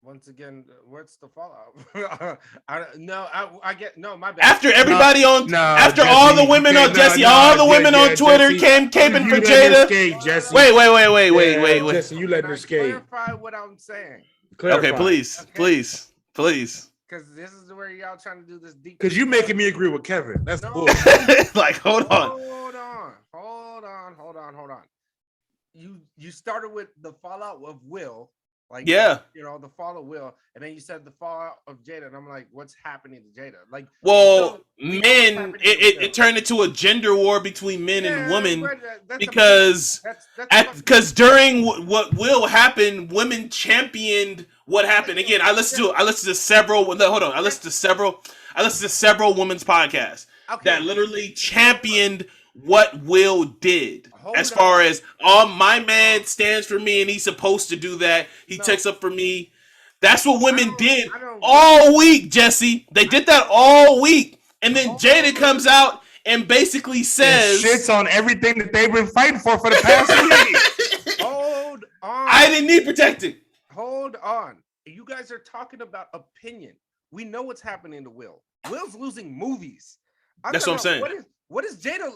Once again, what's the fallout? I get no. My bad. After everybody all the women on Twitter came caping for Jada. Wait. Jesse, you letting her skate. Clarify what I'm saying. Okay, please. Because this is where y'all trying to do this deep. Because you making me agree with Kevin. That's cool. Like, hold on. You started with the fallout of Will. Like, yeah, the fall of Will, and then you said the fall of Jada, and I'm like, what's happening to Jada? Like, well, men, it turned into a gender war between men and women because during what will happen, women championed what happened. Again, I listened to several women's podcasts that literally championed what Will did. As far as my man stands for me and he's supposed to do that. He takes up for me. That's what women did all week, Jesse. They did that all week. And then Jada comes out and basically says shits on everything that they've been fighting for the past week. Hold on. I didn't need protecting. Hold on. You guys are talking about opinion. We know what's happening to Will. Will's losing movies. That's what I'm saying. What is Jada?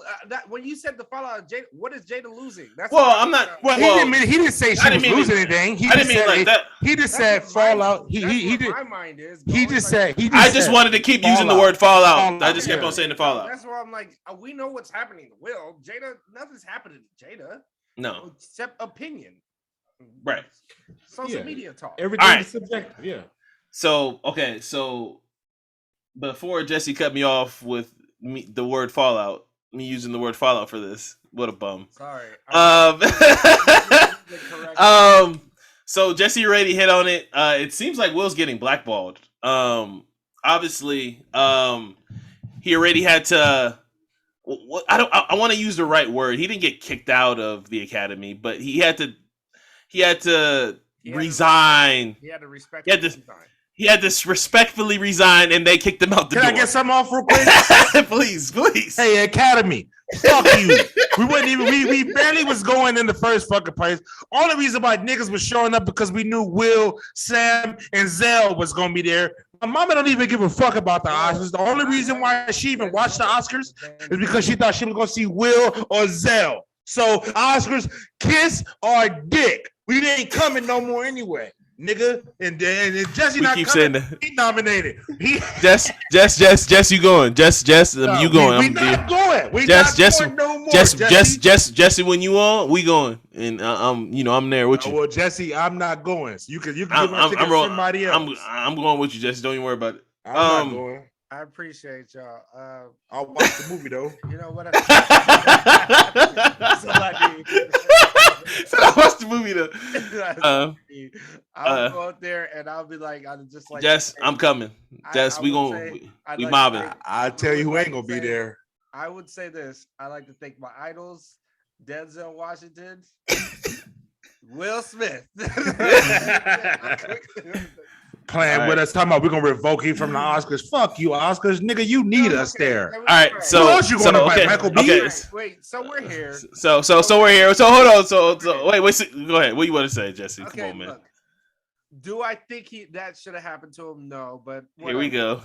When you said the fallout of Jada, what is Jada losing? I'm not. He didn't say she was losing anything. He just said like that. He just said fallout. He did. My mind is. I just wanted to keep using the word fallout. I just kept on saying the fallout. That's why I'm like, we know what's happening to Will. Jada, nothing's happening to Jada. No, except opinion. Right. Social media talk. Everything is subjective. Yeah. So before Jesse cut me off with the word fallout, me using the word fallout for this. What a bum. Sorry. So Jesse already hit on it. It seems like Will's getting blackballed. Obviously, he already had to. I want to use the right word. He didn't get kicked out of the academy, but he had to resign. He had to respect. He had to respectfully resign, and they kicked him out the Can door. I get some off real quick? Please. Hey, Academy, fuck you. We wouldn't even. We barely was going in the first fucking place. Only reason why niggas was showing up because we knew Will, Sam, and Zell was gonna be there. My mama don't even give a fuck about the Oscars. The only reason why she even watched the Oscars is because she thought she was gonna see Will or Zell. So Oscars, kiss or dick. We ain't coming no more anyway, nigga. And Jesse We not keep coming. saying that. He nominated. Jess, you going? Jess, you going? We not going. We Jess, not going no more. Jesse, when you on, we going, and I'm there with you. Well, Jesse, I'm not going. So you can give my ticket to somebody else. I'm going with you, Jesse. Don't even worry about it. I'm not going. I appreciate y'all. I'll watch the movie though. You know what? So I watched the movie though. I'll go out there and I'll be like, I'm just like, Jess, I'm coming. Jess, we mobbing. I'll tell you who ain't gonna be there. I would say this. I like to thank my idols, Denzel Washington, Will Smith. Playing with us, talking about we're gonna revoke you from the Oscars. Fuck you, Oscars, nigga. You need us there. All right, so you going to Michael B? Okay. Wait, so we're here. So we're here. So hold on. So wait. Go ahead. What you want to say, Jesse? Okay, come on, man. Look, do I think that should have happened to him? No, but Here we go.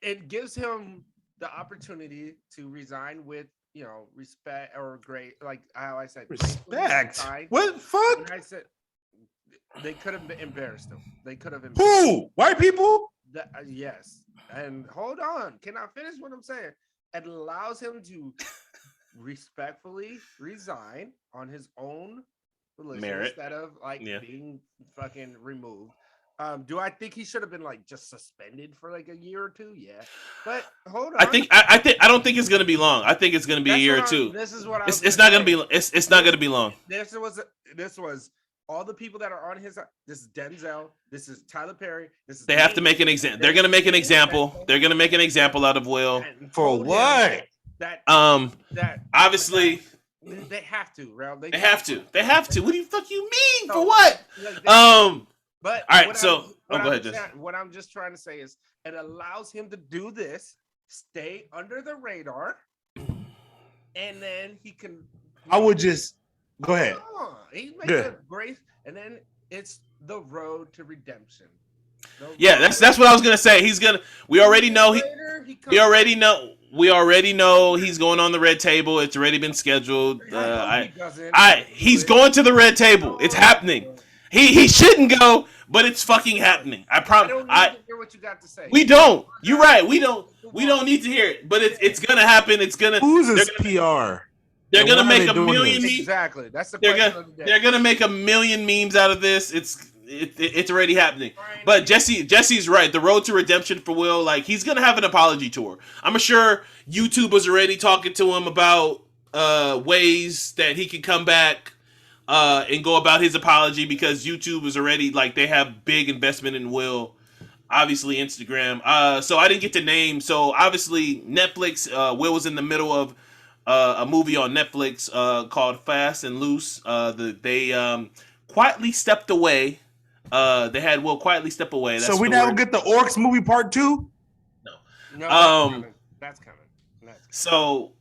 It gives him the opportunity to resign with, respect or great, like how I said, respect. What fuck? And I said they could have embarrassed him. They could have who? White people? Yes. And hold on, can I finish what I'm saying? It allows him to respectfully resign on his own merit instead of being fucking removed. Do I think he should have been just suspended for a year or two? Yeah, but hold on. I don't think it's gonna be long. I think it's gonna be a year or two. This is what it's not gonna be. It's not gonna be long. This was all the people that are on his. This is Denzel. This is Tyler Perry. This is. They have to make an example. They're gonna make an example. They're gonna make an example out of Will. For what? That obviously. They have to, Ralph. They have to. They have to. What do you fuck you mean? For what? But all right, go ahead. What I'm just trying to say is it allows him to do this, stay under the radar, and then he can. I would just go ahead. He makes a great, and then it's the road to redemption. Yeah, that's what I was gonna say. He's gonna. We already know we already know he's going on the red table. It's already been scheduled. He's going to the red table. It's happening. He shouldn't go, but it's fucking happening. I promise. I don't need to hear what you got to say. We don't. You're right. We don't need to hear it, but it's gonna happen. It's gonna. Who's this PR? They're gonna make a million memes. Exactly. That's the question of the day. They're gonna make a million memes out of this. It's already happening. But Jesse's right. The road to redemption for Will, he's gonna have an apology tour. I'm sure YouTube was already talking to him about ways that he can come back and go about his apology, because YouTube is already they have big investment in Will. Obviously Instagram. So I didn't get to name. So obviously Netflix. Will was in the middle of a movie on Netflix called Fast and Loose. They quietly stepped away. They had Will quietly step away. That's so we now get the Orcs movie part 2? No. That's coming. So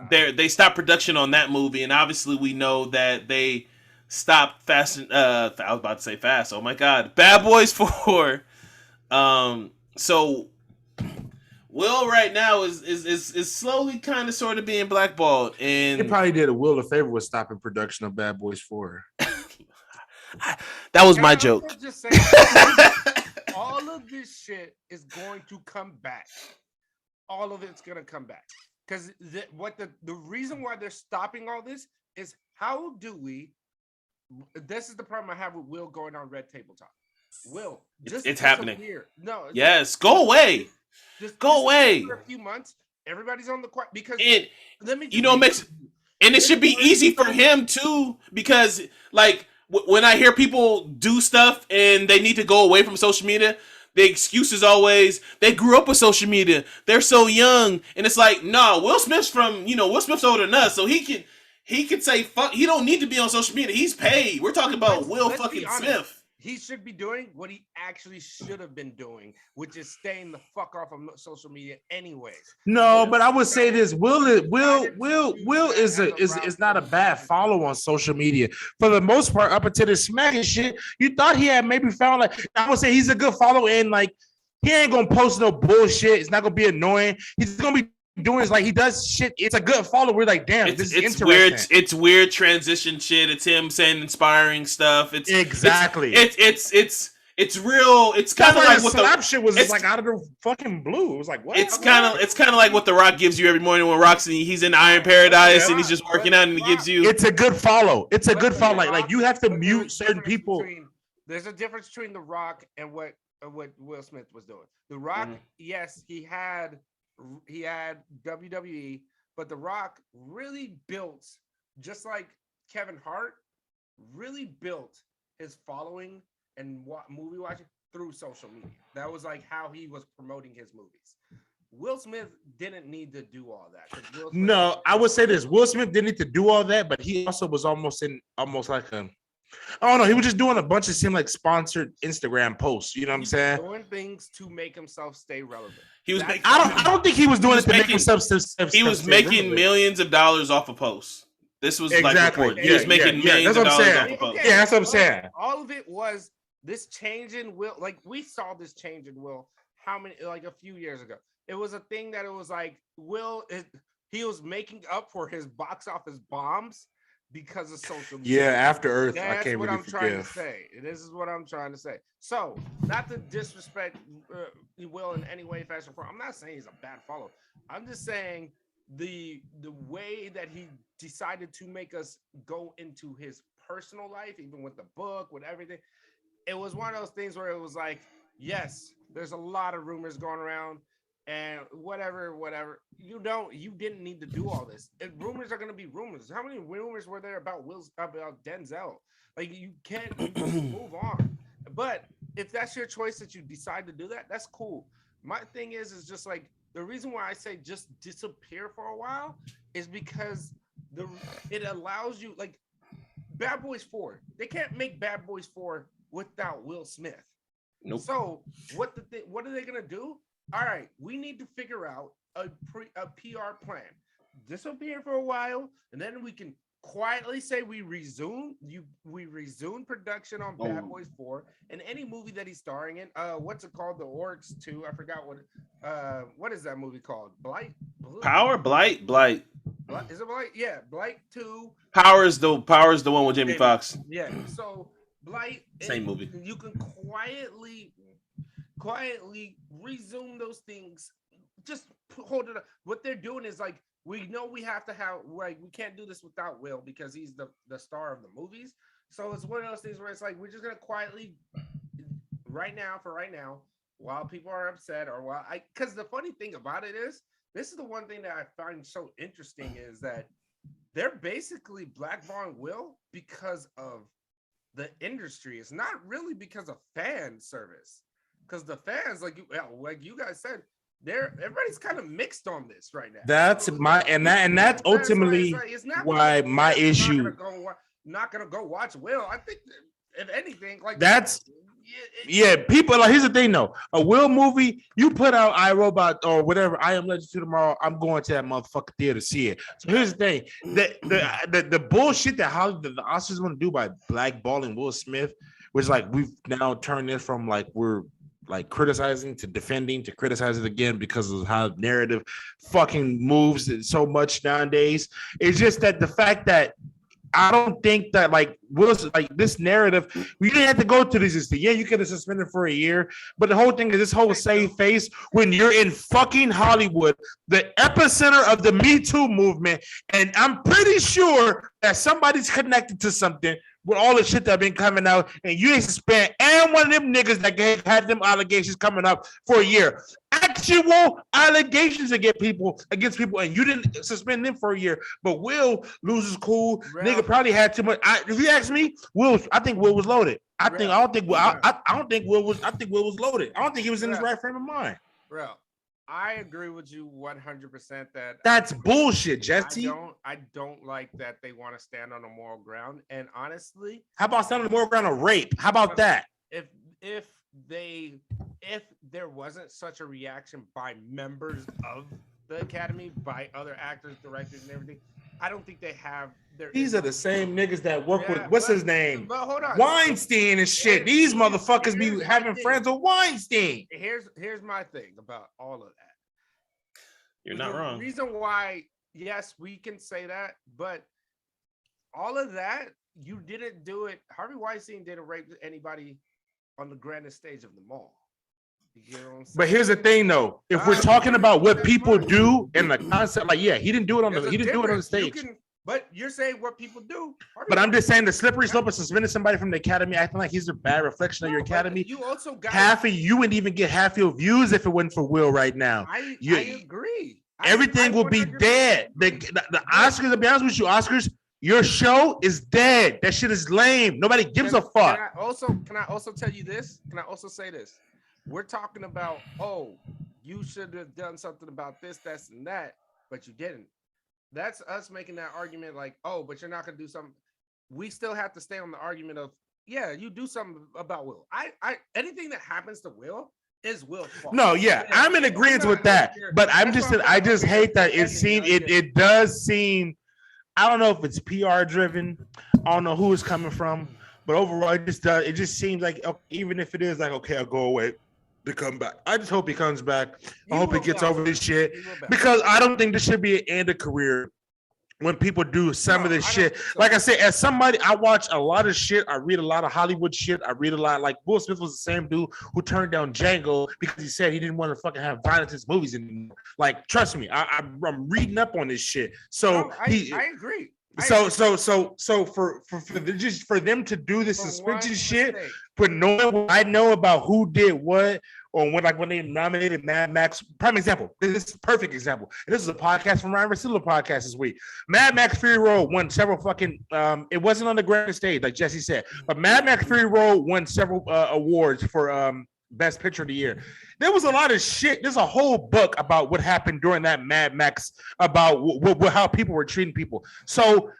they stopped production on that movie, and obviously we know that they stopped Fast. I was about to say Fast. Oh my God, Bad Boys 4. So Will right now is slowly kind of sort of being blackballed, and they probably did a Will a favor with stopping production of Bad Boys 4. That was my joke. Just say, all of this shit is going to come back. All of it's gonna come back, because the reason why they're stopping all this is how do we? This is the problem I have with Will going on Red Table Talk. Will, it's happening. No. Yes, go away. Just go away. For a few months, everybody's on the court because and it should be easy for him too, because when I hear people do stuff and they need to go away from social media, the excuse is always they grew up with social media. They're so young, and it's Will Smith's Will Smith's older than us, so he can say fuck. He don't need to be on social media. He's paid. We're talking about Will fucking Smith. he should be doing what he actually should have been doing, which is staying the fuck off of social media anyways. No, but I would say this: Will is not a bad follow on social media for the most part. Up until this smacking shit, you thought he had maybe found like I would say he's a good follow and like he ain't gonna post no bullshit. It's not gonna be annoying. He's gonna be doing is like he does shit. It's a good follow. We're like, damn, this is interesting. Weird. It's weird transition shit. It's him saying inspiring stuff. It's exactly. It's real. It's kind of like what the shit was like out of the fucking blue. It was like what? It's kind of like what The Rock gives you every morning when he's in Iron Paradise and he's just working out and he gives you. It's a good follow. It's a good follow. Like you have to mute certain people. There's a difference between The Rock and what Will Smith was doing. The Rock, yes, he had WWE, but The Rock really built, just like Kevin Hart, really built his following and movie watching through social media. That was like how he was promoting his movies. Will Smith didn't need to do all that. No, I would say this: Will Smith didn't need to do all that, but he also was almost like a. I don't know. He was just doing a bunch of like sponsored Instagram posts. You know what I'm saying? Doing things to make himself stay relevant. He was. I don't think he was doing it to make himself. He was making millions of dollars off of posts. This was exactly. Like he was making millions of dollars off of posts. Yeah, that's what I'm saying. All of it was this change in Will. Like we saw this change in Will. Like a few years ago. It was a thing that it was like Will. He was making up for his box office bombs. Because of social media. Yeah, After Earth, That's I can't what really I'm trying to say. This is what I'm trying to say. So, not to disrespect Will in any way, fashion, form. I'm not saying he's a bad follow. I'm just saying the way that he decided to make us go into his personal life, even with the book, with everything, it was one of those things where it was like, yes, there's a lot of rumors going around. And whatever, you didn't need to do all this. Rumors are going to be rumors. How many rumors were there about Denzel? Like you can't move on. But if that's your choice that you decide to do that, that's cool. My thing is just like the reason why I say just disappear for a while is because it allows you like Bad Boys 4. They can't make Bad Boys 4 without Will Smith. Nope. So what are they going to do? All right, we need to figure out a PR plan. Disappear for a while, and then we can quietly say we resume production on Bad Boys 4 and any movie that he's starring in. What's it called? The Orcs 2. I forgot what is that movie called? Blight? Power? Blight? Is it Blight? Yeah, Blight 2. Power is the one with Jamie Foxx. Yeah. So Blight. Same movie. You can quietly resume those things. Just hold it up. What they're doing is like we know we have to have like we can't do this without Will because he's the star of the movies. So it's one of those things where it's like we're just gonna quietly right now while people are upset or because the funny thing about it is this is the one thing that I find so interesting is that they're basically blackballing Will because of the industry. It's not really because of fan service. Because the fans, like you guys said, everybody's kind of mixed on this right now. That's that's ultimately why my issue. Not gonna go watch Will. I think if anything, like that's people like here's the thing though. A Will movie, you put out iRobot or whatever, I Am Legend 2 tomorrow, I'm going to that motherfucker theater to see it. So here's the thing. The bullshit that Hollywood the Oscars want to do by blackballing Will Smith, which like we've now turned it from like we're like criticizing to defending to criticizing again because of how narrative fucking moves so much nowadays. It's just that the fact that I don't think that like Will's like this narrative, we didn't have to go to this. Yeah, you could have suspended for a year, but the whole thing is this whole save face when you're in fucking Hollywood, the epicenter of the Me Too movement, and I'm pretty sure that somebody's connected to something with all the shit that been coming out, and you ain't suspend and one of them niggas that had them allegations coming up for a year. Actual allegations against people, and you didn't suspend them for a year. But Will loses cool. Real. Nigga probably had too much. If you ask me, I think Will was loaded. I don't think Will was loaded. I don't think he was in his right frame of mind. Bro, I agree with you 100% that That's bullshit, Jesse. I don't like that they want to stand on a moral ground. And honestly, how about standing on the moral ground of rape? How about that? If there wasn't such a reaction by members of the Academy, by other actors, directors, and everything, I don't think they have These are the same niggas that work with what's his name? But hold on. Weinstein and shit. These motherfuckers be having friends with Weinstein. Here's my thing about all of that. You're not wrong. The reason why, yes, we can say that, but all of that, you didn't do it. Harvey Weinstein didn't rape anybody on the grandest stage of them all. You know what I'm saying? But here's the thing, though. If we're talking about what people do in the concept, like, yeah, he didn't do it on the stage. But you're saying what people do. But I'm just saying the slippery slope of suspending somebody from the Academy, acting like he's a bad reflection of your Academy. You also got half of you wouldn't even get half your views if it wasn't for Will right now. I agree. Everything will be dead. The Oscars, to be honest with you, Oscars, your show is dead. That shit is lame. Nobody gives a fuck. Can I also tell you this? Can I also say this? We're talking about, oh, you should have done something about this, that, and that, but you didn't. That's us making that argument like, oh, but you're not going to do something. We still have to stay on the argument of, yeah, you do something about Will. Anything that happens to Will is Will's fault. No, yeah, I'm in agreement with that. But I just hate that it does seem, I don't know if it's PR driven. I don't know who it's coming from, but overall, it just seems like, even if it is like, okay, I'll go away to come back. I just hope he comes back. I hope he gets over this shit, because I don't think this should be an end of career when people do some of this shit. So. Like I said, as somebody, I watch a lot of shit. I read a lot of Hollywood shit. I read a lot. Like Will Smith was the same dude who turned down Django because he said he didn't want to fucking have violence in his movies anymore. Like, trust me, I'm reading up on this shit. So I agree. So for them to do this suspension shit, but knowing what I know about who did what, or when they nominated Mad Max, prime example. This is a perfect example. And this is a podcast from Ryan Russillo podcast this week. Mad Max Fury Road won several fucking. It wasn't on the grand stage like Jesse said, but Mad Max Fury Road won several awards for Best Picture of the Year. There was a lot of shit. There's a whole book about what happened during that Mad Max, about how people were treating people. So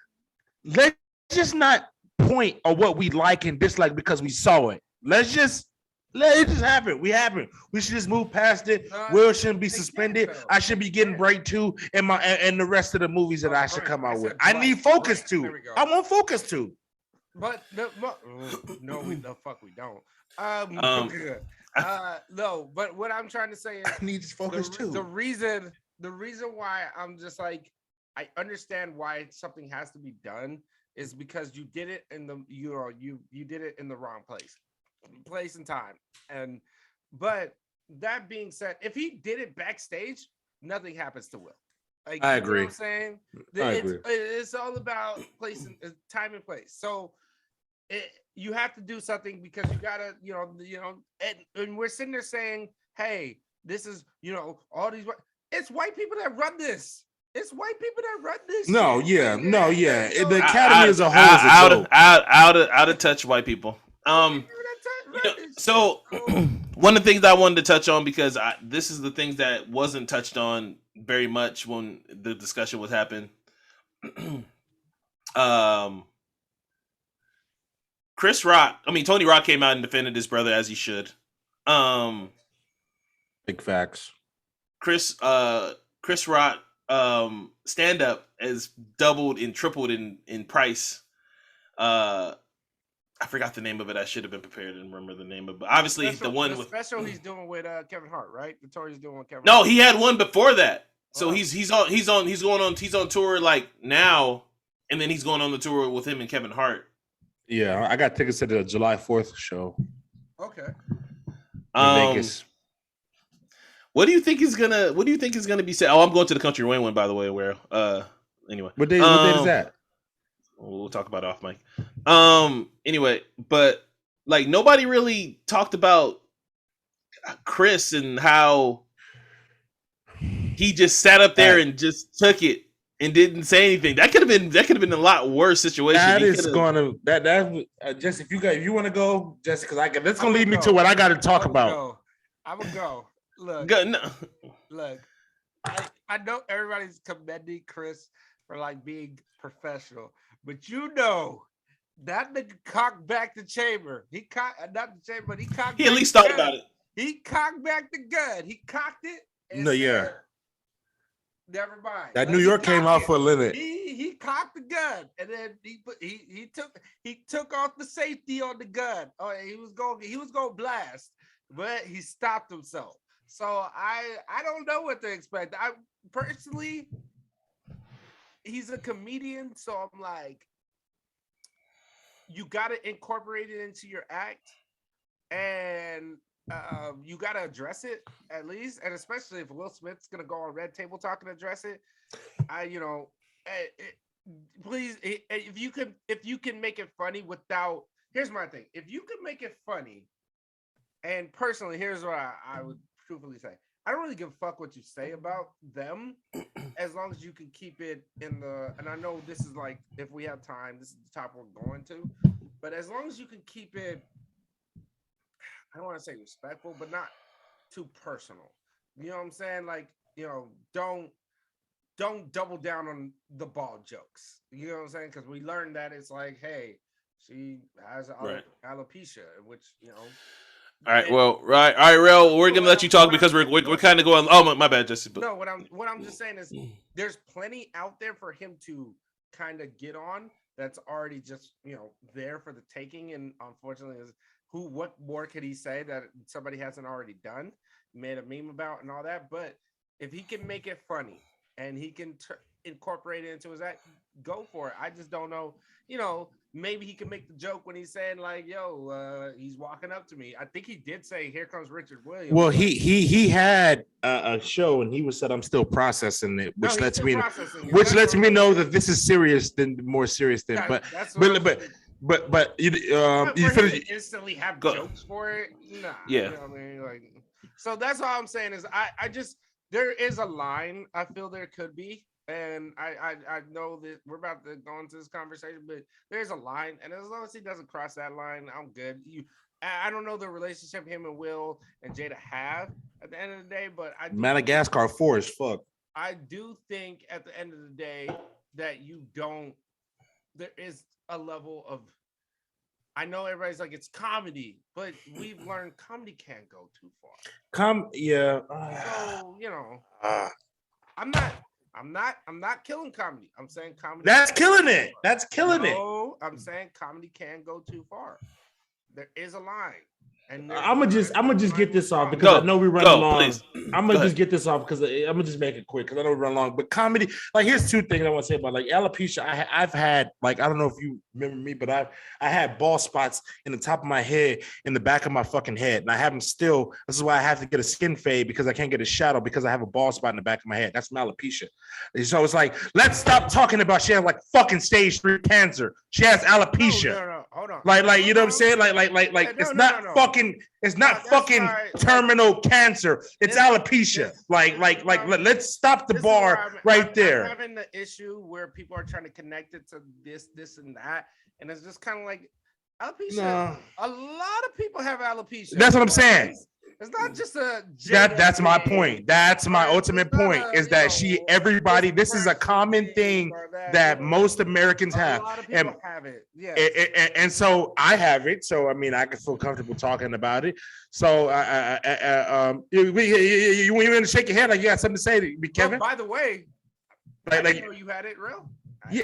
let's just not point on what we like and dislike because we saw it. Let it just happen. We should just move past it. Will shouldn't be suspended. I should be getting break too, and the rest of the movies that I should come out with. I need Focus too. I want Focus too. But no, the fuck we don't. No, but what I'm trying to say is I need Focus too. The reason why I'm just like, I understand why something has to be done is because you did it in the you did it in the wrong place and time. But that being said, if he did it backstage, nothing happens to Will. Like, I agree. You know what I'm saying? It's all about place and time and place. So you have to do something because you gotta, and we're sitting there saying, hey, this is, all these, it's white people that run this. It's white people that run this. No, shit. Yeah. The Academy as a whole out of touch white people. So one of the things I wanted to touch on, because this is the things that wasn't touched on very much when the discussion was happening. Tony Rock came out and defended his brother as he should. Big facts. Chris Rock stand up has doubled and tripled in price. I forgot the name of it. I should have been prepared and remember the name of it. But obviously the special he's doing with Kevin Hart, right? The tour he's doing with Kevin Hart. No, he had one before that. So he's on tour like now, and then he's going on the tour with him and Kevin Hart. Yeah, I got tickets to the July 4th show. Okay. Vegas. What do you think is gonna be said? Oh, I'm going to the Country Wayne one, by the way. Where anyway. What day is that? We'll talk about it off mic. Anyway, but like nobody really talked about Chris and how he just sat up there and just took it and didn't say anything. That could have been a lot worse situation. Jesse, if you want to go, Jesse, because that's gonna lead me to what I got to talk about. I would go. Look, Good. No. look. I know everybody's commending Chris for like being professional, but you know that nigga cocked back the chamber. He cocked not the chamber, but he cocked. He at least thought about it. He cocked back the gun. He cocked it. And No, yeah. said, never mind. That New York came out for a limit. He cocked the gun, and then he took off the safety on the gun. Oh, he was going blast, but he stopped himself. So I don't know what to expect. I personally, he's a comedian, so I'm like, you got to incorporate it into your act, and you got to address it at least, and especially if Will Smith's gonna go on Red Table Talk and address it. Please, if you can make it funny without. Here's my thing: if you can make it funny, and personally, here's what I would truthfully say: I don't really give a fuck what you say about them, as long as you can keep it in the. And I know this is like, if we have time, this is the top we're going to, but as long as you can keep it. I don't want to say respectful, but not too personal. You know what I'm saying? Like, don't double down on the bald jokes. You know what I'm saying? Because we learned that it's like, hey, she has alopecia, which All right, well, right, all right, Rel, we're gonna let you talk because we're kind of going. Oh, my bad, Jesse. But... No, what I'm just saying is, there's plenty out there for him to kind of get on. That's already just there for the taking, and unfortunately, what more could he say that somebody hasn't already done, made a meme about, and all that? But if he can make it funny and he can incorporate it into his act, go for it. I just don't know. Maybe he can make the joke when he's saying like, "Yo, he's walking up to me." I think he did say, "Here comes Richard Williams." Well, he had a show and he said, "I'm still processing it," which lets me know that this is more serious than. But you finish instantly have jokes for it. Nah, yeah. You know what I mean? Like, so that's all I'm saying is I just there is a line I feel there could be. And I know that we're about to go into this conversation, but there's a line, and as long as he doesn't cross that line, I'm good. I don't know the relationship him and Will and Jada have at the end of the day, but Madagascar 4 is fuck. I do think at the end of the day that there is a level of. I know everybody's like it's comedy, but we've learned comedy can't go too far. So I'm not killing comedy. I'm saying comedy. That's killing it. That's killing it. No, I'm saying comedy can go too far. There is a line. And I'm gonna just get this off because I know we run long. Please. I'm gonna just get this off because I'm gonna just make it quick because I know we run long. But comedy, like here's two things I want to say about like alopecia. I've had like I don't know if you remember me, but I had bald spots in the top of my head, in the back of my fucking head, and I have them still. This is why I have to get a skin fade because I can't get a shadow because I have a bald spot in the back of my head. That's my alopecia. And so it's like let's stop talking about she has like fucking stage 3 cancer. She has alopecia. No, hold on. Like you know what I'm saying? Like it's not fucking. It's not fucking terminal cancer. It's alopecia. Like, let's stop the bar right there. I'm having the issue where people are trying to connect it to this, and that, and it's just kind of like alopecia. No. A lot of people have alopecia. That's what I'm saying. It's not just a. That's my point. That's my ultimate point. Is that everybody? This is a common thing that most Americans have. A lot of people have it. Yeah. And so I have it. So I mean, I can feel comfortable talking about it. So you want to shake your head like you got something to say to me, Kevin? By the way, I didn't know you had it, real. Yeah,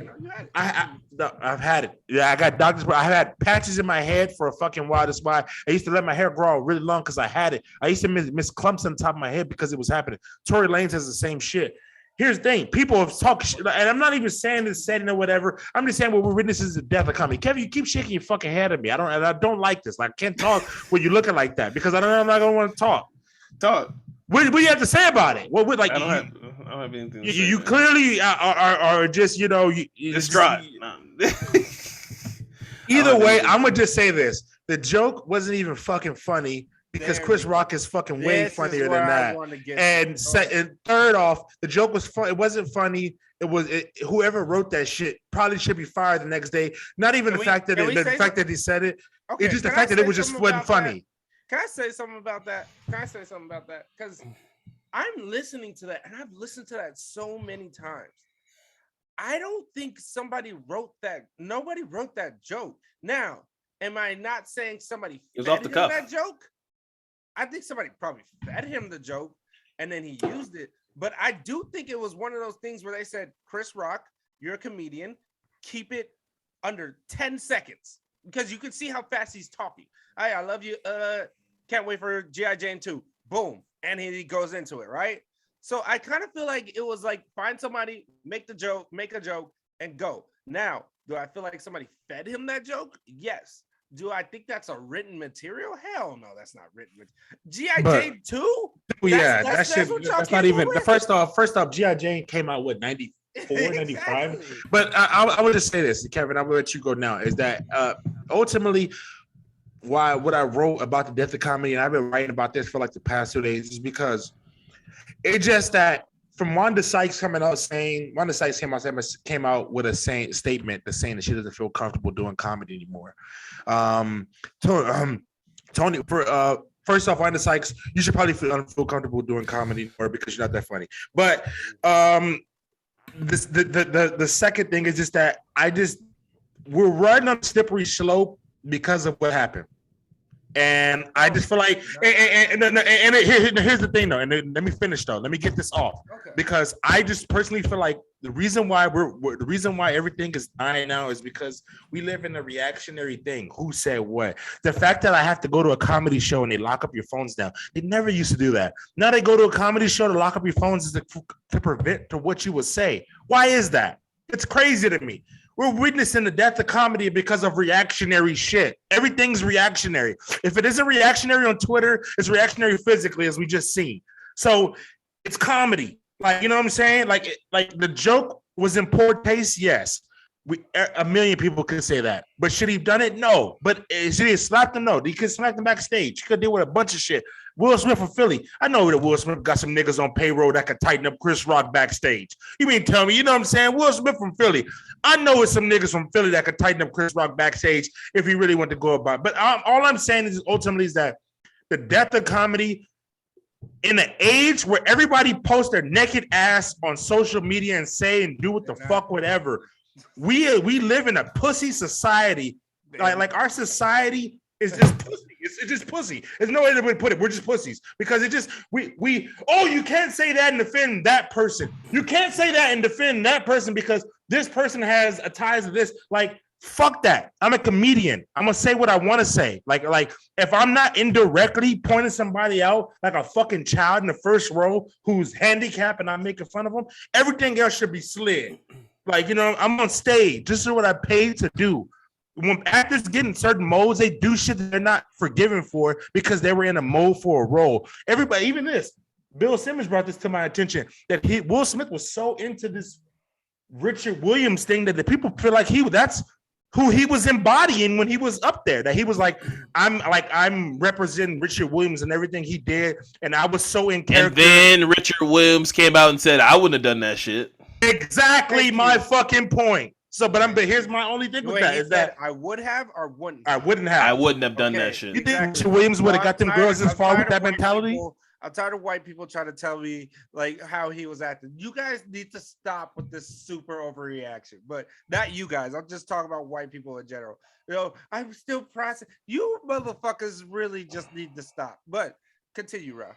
I've had it. Yeah, I got doctors, but I had patches in my head for a fucking while. That's why I used to let my hair grow really long because I had it. I used to miss clumps on the top of my head because it was happening. Tory Lanez has the same shit. Here's the thing: people have talked shit, and I'm not even saying this setting or whatever. I'm just saying what we're witnessing is the death of comedy. Kevin, you keep shaking your fucking head at me. I don't like this. Like, I can't talk when you're looking like that because I'm not gonna want to talk. Talk. What do you have to say about it? What like? I don't have anything. To say, you clearly are just distraught. Either way, I'm gonna just say this: the joke wasn't even fucking funny because Chris Rock is fucking way funnier than that. And third off, the joke was fun. It wasn't funny. Whoever wrote that shit probably should be fired the next day. Not even the fact that he said it. Okay, it's just the fact that it was just wasn't funny. Can I say something about that? Because I'm listening to that, and I've listened to that so many times. I don't think somebody wrote that. Nobody wrote that joke. Now, am I not saying somebody was fed off the him cuff. that joke? I think somebody probably fed him the joke, and then he used it. But I do think it was one of those things where they said, Chris Rock, you're a comedian, keep it under 10 seconds. Because you can see how fast he's talking. Hey, I love you. Can't wait for G.I. Jane 2. Boom. And he goes into it, right? So I kind of feel like it was like, find somebody, make a joke, and go. Now, do I feel like somebody fed him that joke? Yes. Do I think that's a written material? Hell no, that's not written material. G.I. Jane 2? Yeah, That's not even the first off, G.I. Jane came out with 94, 95. Exactly. But I would just say this, Kevin, I'm gonna let you go now, is that ultimately what I wrote about the death of comedy, and I've been writing about this for like the past 2 days, is because it's just that from Wanda Sykes came out with a statement saying that she doesn't feel comfortable doing comedy anymore. Tony, first off, Wanda Sykes, you should probably feel comfortable doing comedy anymore because you're not that funny. But the second thing is just that we're riding on a slippery slope because of what happened. And I just feel like, and here's the thing though, and let me finish though. Let me get this off, because I just personally feel like the reason why everything is dying now is because we live in a reactionary thing. Who said what? The fact that I have to go to a comedy show and they lock up your phones down. They never used to do that. Now they go to a comedy show to lock up your phones to prevent what you would say. Why is that? It's crazy to me. We're witnessing the death of comedy because of reactionary shit. Everything's reactionary. If it isn't reactionary on Twitter, it's reactionary physically, as we just seen. So it's comedy. Like, you know what I'm saying? Like the joke was in poor taste, yes. A million people could say that. But should he have done it? No. But should he have slapped him? No. He could smack him backstage. He could deal with a bunch of shit. Will Smith from Philly. I know that Will Smith got some niggas on payroll that could tighten up Chris Rock backstage. You mean tell me, you know what I'm saying? Will Smith from Philly. I know it's some niggas from Philly that could tighten up Chris Rock backstage if he really wanted to go about it. But all I'm saying is ultimately is that the death of comedy in an age where everybody posts their naked ass on social media and say and do what the fuck whatever. We live in a pussy society. Like our society is just pussy. It's just pussy. There's no way to put it. We're just pussies because it just you can't say that and defend that person. You can't say that and defend that person because this person has a ties to this. Like, fuck that. I'm a comedian. I'm gonna say what I want to say. Like if I'm not indirectly pointing somebody out like a fucking child in the first row who's handicapped and I'm making fun of them, everything else should be slid. Like, you know, I'm on stage. This is what I paid to do. When actors get in certain modes, they do shit that they're not forgiven for because they were in a mode for a role. Everybody, even this, Bill Simmons brought this to my attention that Will Smith was so into this Richard Williams thing that the people feel like that's who he was embodying when he was up there. That he was like, I'm representing Richard Williams and everything he did, and I was so in character. And then Richard Williams came out and said, "I wouldn't have done that shit." Exactly my fucking point. So, but here's my only thing with that is that I would have or wouldn't. I wouldn't have. I wouldn't have done that shit. You think Richard Williams would have got them girls as far with that mentality? I'm tired of white people trying to tell me like how he was acting. You guys need to stop with this super overreaction. But not you guys. I'm just talking about white people in general. You know, I'm still processing. You motherfuckers really just need to stop. But continue, Rob.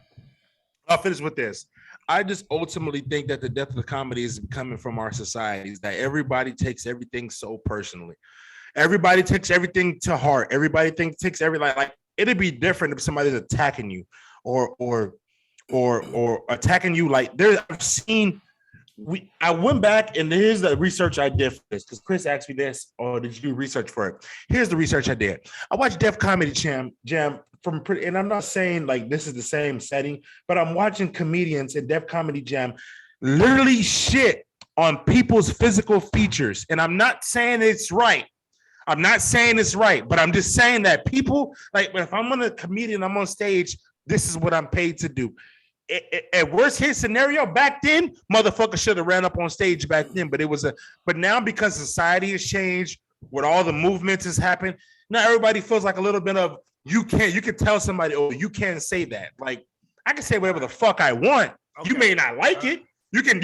I'll finish with this. I just ultimately think that the death of the comedy is coming from our societies, that everybody takes everything so personally. Everybody takes everything to heart. Everybody takes everything like it'd be different if somebody's attacking you or attacking you. Like I've seen. I went back and here's the research I did for this because Chris asked me this. Or did you do research for it? Here's the research I did. I watched Def Comedy Jam and I'm not saying like this is the same setting, but I'm watching comedians in Def Comedy Jam literally shit on people's physical features. And I'm not saying it's right. But I'm just saying that people, like if I'm a comedian, I'm on stage, this is what I'm paid to do. At worst case scenario, back then, motherfucker should have ran up on stage back then. But now because society has changed, with all the movements has happened, now everybody feels like a little bit of you can tell somebody, oh, you can't say that. Like, I can say whatever the fuck I want. Okay. You may not like it. You can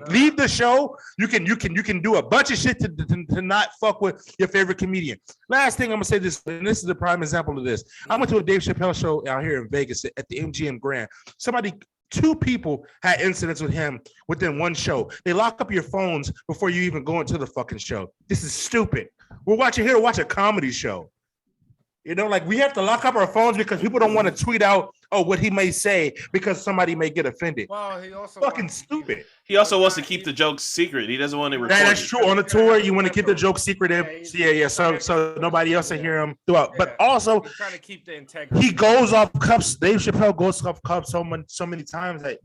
leave the show. You can do a bunch of shit to not fuck with your favorite comedian. Last thing I'm gonna say this, and this is a prime example of this. I went to a Dave Chappelle show out here in Vegas at the MGM Grand. Two people had incidents with him within one show. They lock up your phones before you even go into the fucking show. This is stupid. We're here to watch a comedy show. You know, like we have to lock up our phones because people don't want to tweet out, oh, what he may say because somebody may get offended. Well, he also fucking stupid. He also wants to keep the jokes secret. He doesn't want to record. That's true. On the tour, you want to keep the joke secret. Yeah. So nobody else will hear him throughout. But also, trying to keep the integrity. He goes off cups. Dave Chappelle goes off cups so many times that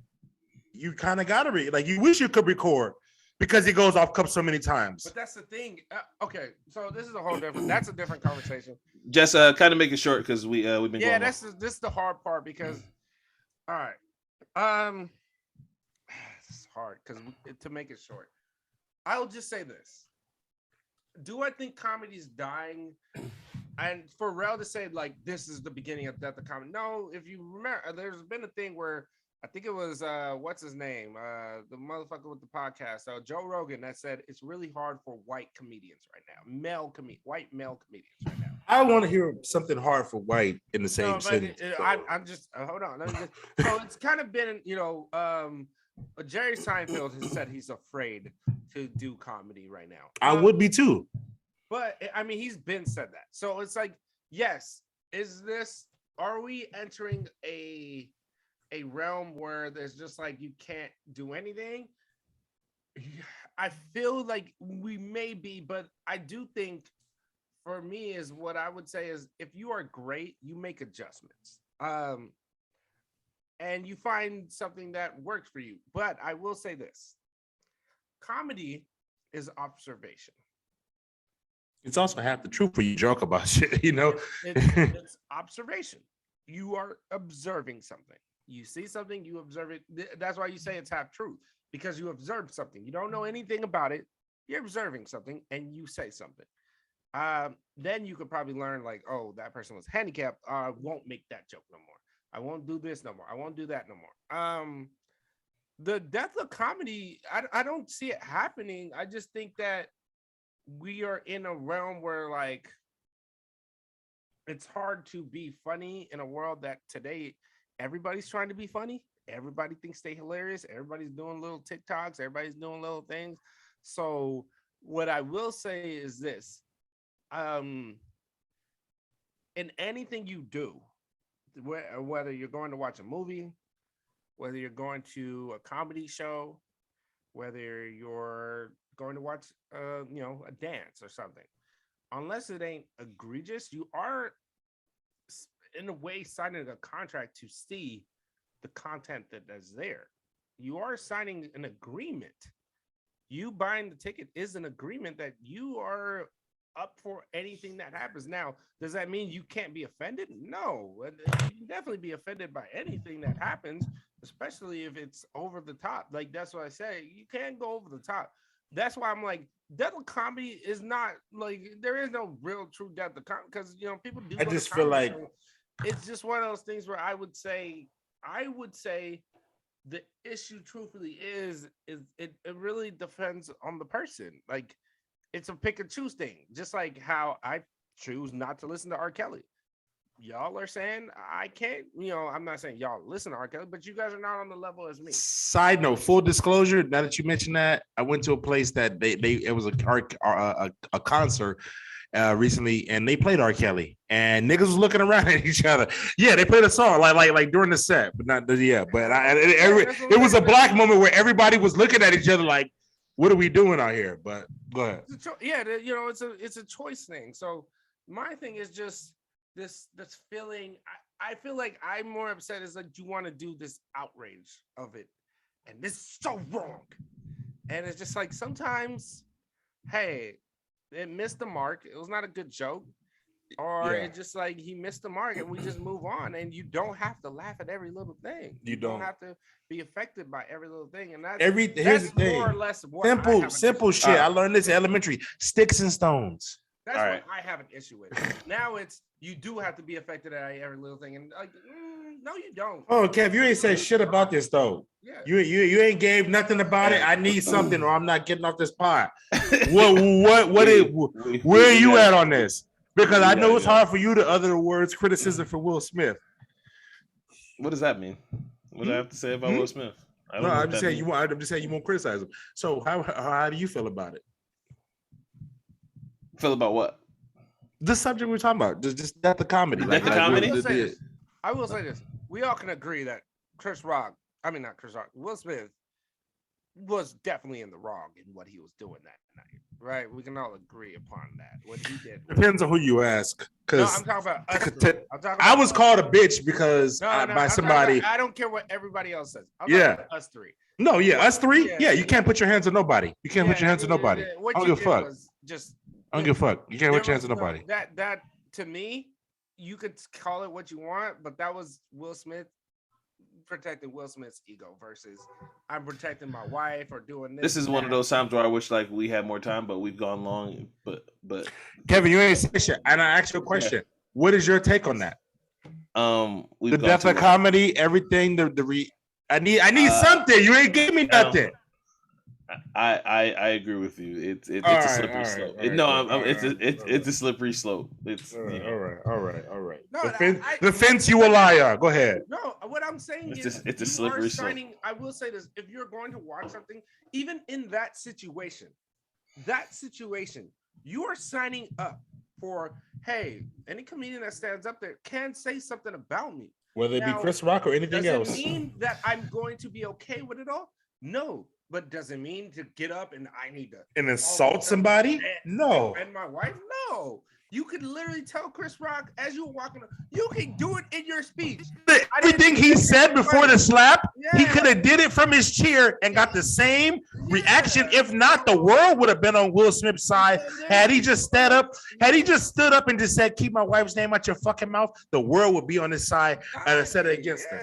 you kind of gotta read. Like you wish you could record. Because he goes off cup so many times. But that's the thing. Okay, so this is a whole different. That's a different conversation. Just kind of make it short because we've been. Yeah, this is the hard part because. All right, it's hard because to make it short, I'll just say this. Do I think comedy's dying? And for Rel to say like this is the beginning of death of comedy? No, if you remember, there's been a thing where. I think it was what's his name? The motherfucker with the podcast, Joe Rogan, that said it's really hard for white comedians right now, white male comedians right now. I want to hear something hard for white in the same sentence. I'm just hold on. So it's kind of been, Jerry Seinfeld has said he's afraid to do comedy right now. I would be too. But I mean, he's been said that. So it's like, yes, are we entering a realm where there's just like you can't do anything? I feel like we may be, but I do think for me is what I would say is if you are great, you make adjustments. And you find something that works for you. But I will say this. Comedy is observation. It's also half the truth when you joke about shit, you know? It's observation. You are observing something. You see something, you observe it. That's why you say it's half truth, because you observed something. You don't know anything about it. You're observing something and you say something. Then you could probably learn like, oh, that person was handicapped. I won't make that joke no more. I won't do this no more. I won't do that no more. The death of comedy, I don't see it happening. I just think that we are in a realm where like it's hard to be funny in a world that today everybody's trying to be funny. Everybody thinks they're hilarious. Everybody's doing little TikToks. Everybody's doing little things. So what I will say is this. In anything you do, whether you're going to watch a movie, whether you're going to a comedy show, whether you're going to watch a dance or something, unless it ain't egregious, you are in a way signing a contract to see the content that's there. You are signing an agreement. You buying the ticket is an agreement that you are up for anything that happens. Now, does that mean you can't be offended? No, you can definitely be offended by anything that happens, especially if it's over the top. Like that's what I say. You can't go over the top. That's why I'm like, death of comedy is not like there is no real true death of comedy because people do. I just feel like it's just one of those things where I would say the issue truthfully is it really depends on the person. Like it's a pick and choose thing, just like how I choose not to listen to R. Kelly. Y'all are saying I can't, I'm not saying y'all listen to R. Kelly, but you guys are not on the level as me. Side note, full disclosure, now that you mentioned that, I went to a place that it was a concert recently, and they played R. Kelly, and niggas was looking around at each other. Yeah, they played a song like during the set, but not but it was a black moment where everybody was looking at each other like, what are we doing out here? But go ahead. It's a choice thing. So my thing is just this feeling. I feel like I'm more upset is like you want to do this outrage of it, and this is so wrong. And it's just like sometimes, hey, it missed the mark. It was not a good joke, or it's just like he missed the mark, and we just move on. And you don't have to laugh at every little thing. You don't have to be affected by every little thing. And that's here's the thing. More or less what simple shit. I learned this in elementary. Sticks and stones. That's All what right. I have an issue with. Now it's you do have to be affected at every little thing, and like, no, you don't. Oh, Kev, you ain't said shit about this though. Yeah. You ain't gave nothing about it. I need something, or I'm not getting off this pod. Where are you at on this? Because I know it's hard for you to utter the words criticism for Will Smith. What does that mean? What do I have to say about Will Smith? I'm just saying you won't criticize him. So how do you feel about it? Feel about what? This subject we're talking about, just that the comedy. The comedy? I will say this. We all can agree that Will Smith was definitely in the wrong in what he was doing that night, right? We can all agree upon that. What he did depends on who you ask. No, I'm talking about us. I was called a bitch because by somebody. I don't care what everybody else says. Us three. No, us three. Yeah, you can't put your hands on nobody. You can't put your hands on nobody. I don't give a fuck. I don't give a fuck. You can't put your hands on nobody. That to me, you could call it what you want, but that was Will Smith protecting Will Smith's ego versus I'm protecting my wife or doing this. This is one of those times where I wish like we had more time, but we've gone long. But Kevin, you ain't saying shit. And I asked you a question. Yeah. What is your take on that? The death of comedy, everything. I need something. You ain't give me nothing. I agree with you. It's a slippery slope. It's a slippery slope. It's all right. No, the fence you a liar. Go ahead. No, what I'm saying is it's a slippery slope. I will say this: if you're going to watch something, even in that situation, you are signing up for, hey, any comedian that stands up there can say something about me, whether it be Chris Rock or anything else. Does it mean that I'm going to be okay with it all? No. But does it mean to get up and I need to insult somebody? No. And my wife? No. You could literally tell Chris Rock as you were walking. You can do it in your speech. Everything he said before the slap, he could have did it from his chair and got the same reaction. If not, the world would have been on Will Smith's side. Had he just stood up and just said, "Keep my wife's name out your fucking mouth," the world would be on his side and instead of against him.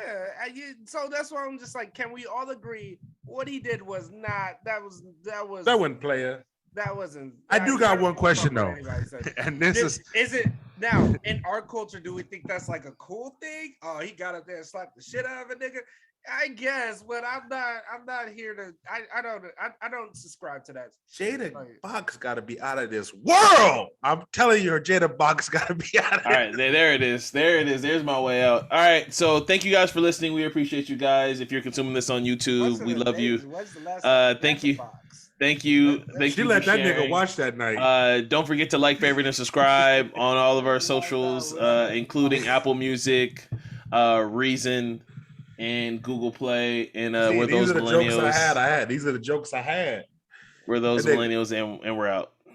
So that's why I'm just like, can we all agree what he did was not? That wasn't player. That wasn't. I do got one question though, and this is it now in our culture? Do we think that's like a cool thing? Oh, he got up there and slapped the shit out of a nigga. I guess, but I'm not here to. I don't subscribe to that. Jada Box got to be out of this world. I'm telling you, Jada Box got to be out of. All right, there it is. There's my way out. All right, so thank you guys for listening. We appreciate you guys. If you're consuming this on YouTube, we love you. Thank you. Thank you. She let that nigga watch that night. Don't forget to like, favorite, and subscribe on all of our socials, including Apple Music, Reason, and Google Play. And we're those millennials. These are the jokes I had. We're those millennials, and we're out.